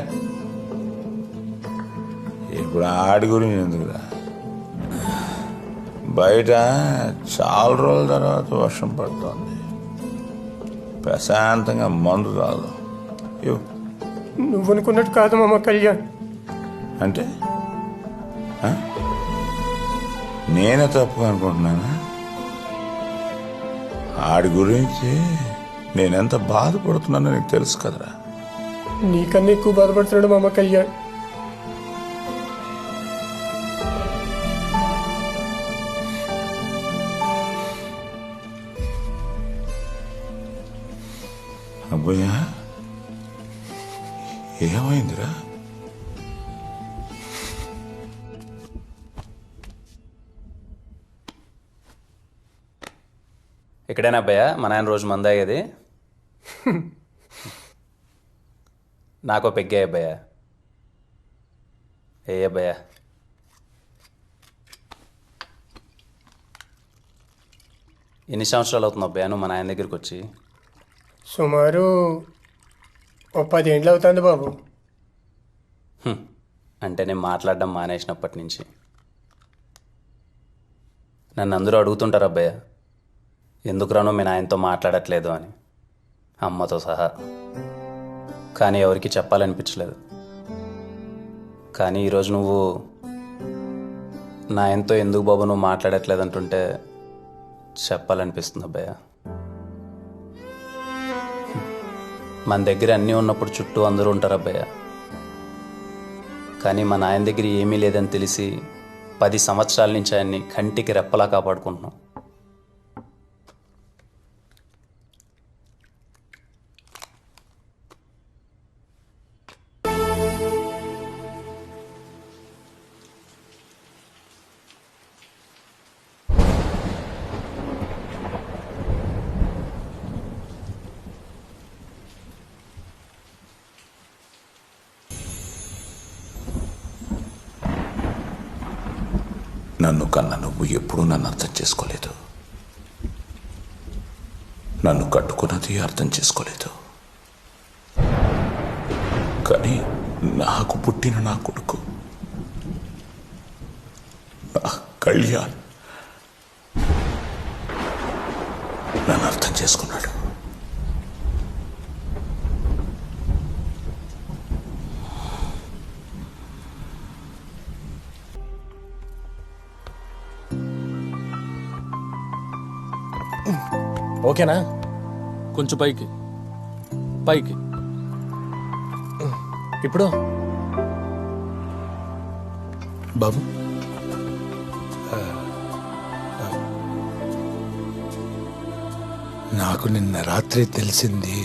A: ఇప్పుడు ఆడి గురించి ఎందుకురా? బయట చాలా రోజుల తర్వాత వర్షం పడుతోంది. ప్రశాంతంగా మందు కాదు.
O: నువ్వు అనుకున్నట్టు కాదు మామ కళ్యాణ్.
A: అంటే నేనే తప్పు అనుకుంటున్నానా? ఆడి గురించి నేనెంత బాధపడుతున్నానో నీకు తెలుసు కదరా.
O: నీకన్నా ఎక్కువ బాధపడుతున్నాడు మామ కళ్యాణ్.
A: అబ్బయ్యా, ఏమైందిరా?
H: ఇక్కడేనా అబ్బాయా మన ఆయన రోజు మందాగేది? నాకో పెగ్గే అబ్బాయా. ఏ అబ్బాయా? ఎన్ని సంవత్సరాలు అవుతుంది అబ్బాయా నువ్వు మన ఆయన దగ్గరికి వచ్చి?
O: సుమారు 10 ఏండ్లు అవుతుంది బాబు.
H: అంటే నేను మాట్లాడడం మానేసినప్పటి నుంచి. నన్ను అందరూ అడుగుతుంటారు అబ్బాయా, ఎందుకు రానో మీ నాయనతో మాట్లాడట్లేదు అని, అమ్మతో సహా. కానీ ఎవరికి చెప్పాలనిపించలేదు. కానీ ఈరోజు నువ్వు నాయనతో ఎందుకు బాబు నువ్వు మాట్లాడట్లేదు అంటుంటే చెప్పాలనిపిస్తుంది అబ్బాయా. మన దగ్గర అన్నీ ఉన్నప్పుడు చుట్టూ అందరూ ఉంటారు అబ్బాయా. కానీ మా నాయన దగ్గర ఏమీ లేదని తెలిసి 10 సంవత్సరాల నుంచి ఆయన్ని కంటికి రెప్పలా కాపాడుకుంటున్నాం.
A: నన్ను కన్నా నువ్వు ఎప్పుడూ నన్ను అర్థం చేసుకోలేదు. నన్ను కట్టుకున్నది అర్థం చేసుకోలేదు. కానీ నాకు పుట్టిన నా కొడుకు, నా కళ్యాణ్, నన్ను అర్థం చేసుకున్నాడు.
F: ఓకేనా?
M: కొంచెం పైకి పైకి.
F: ఇప్పుడు
Q: బాబు, నాకు నిన్న రాత్రి తెలిసింది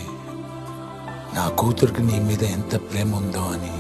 Q: నా కూతురికి నీ మీద ఎంత ప్రేమ ఉందో అని.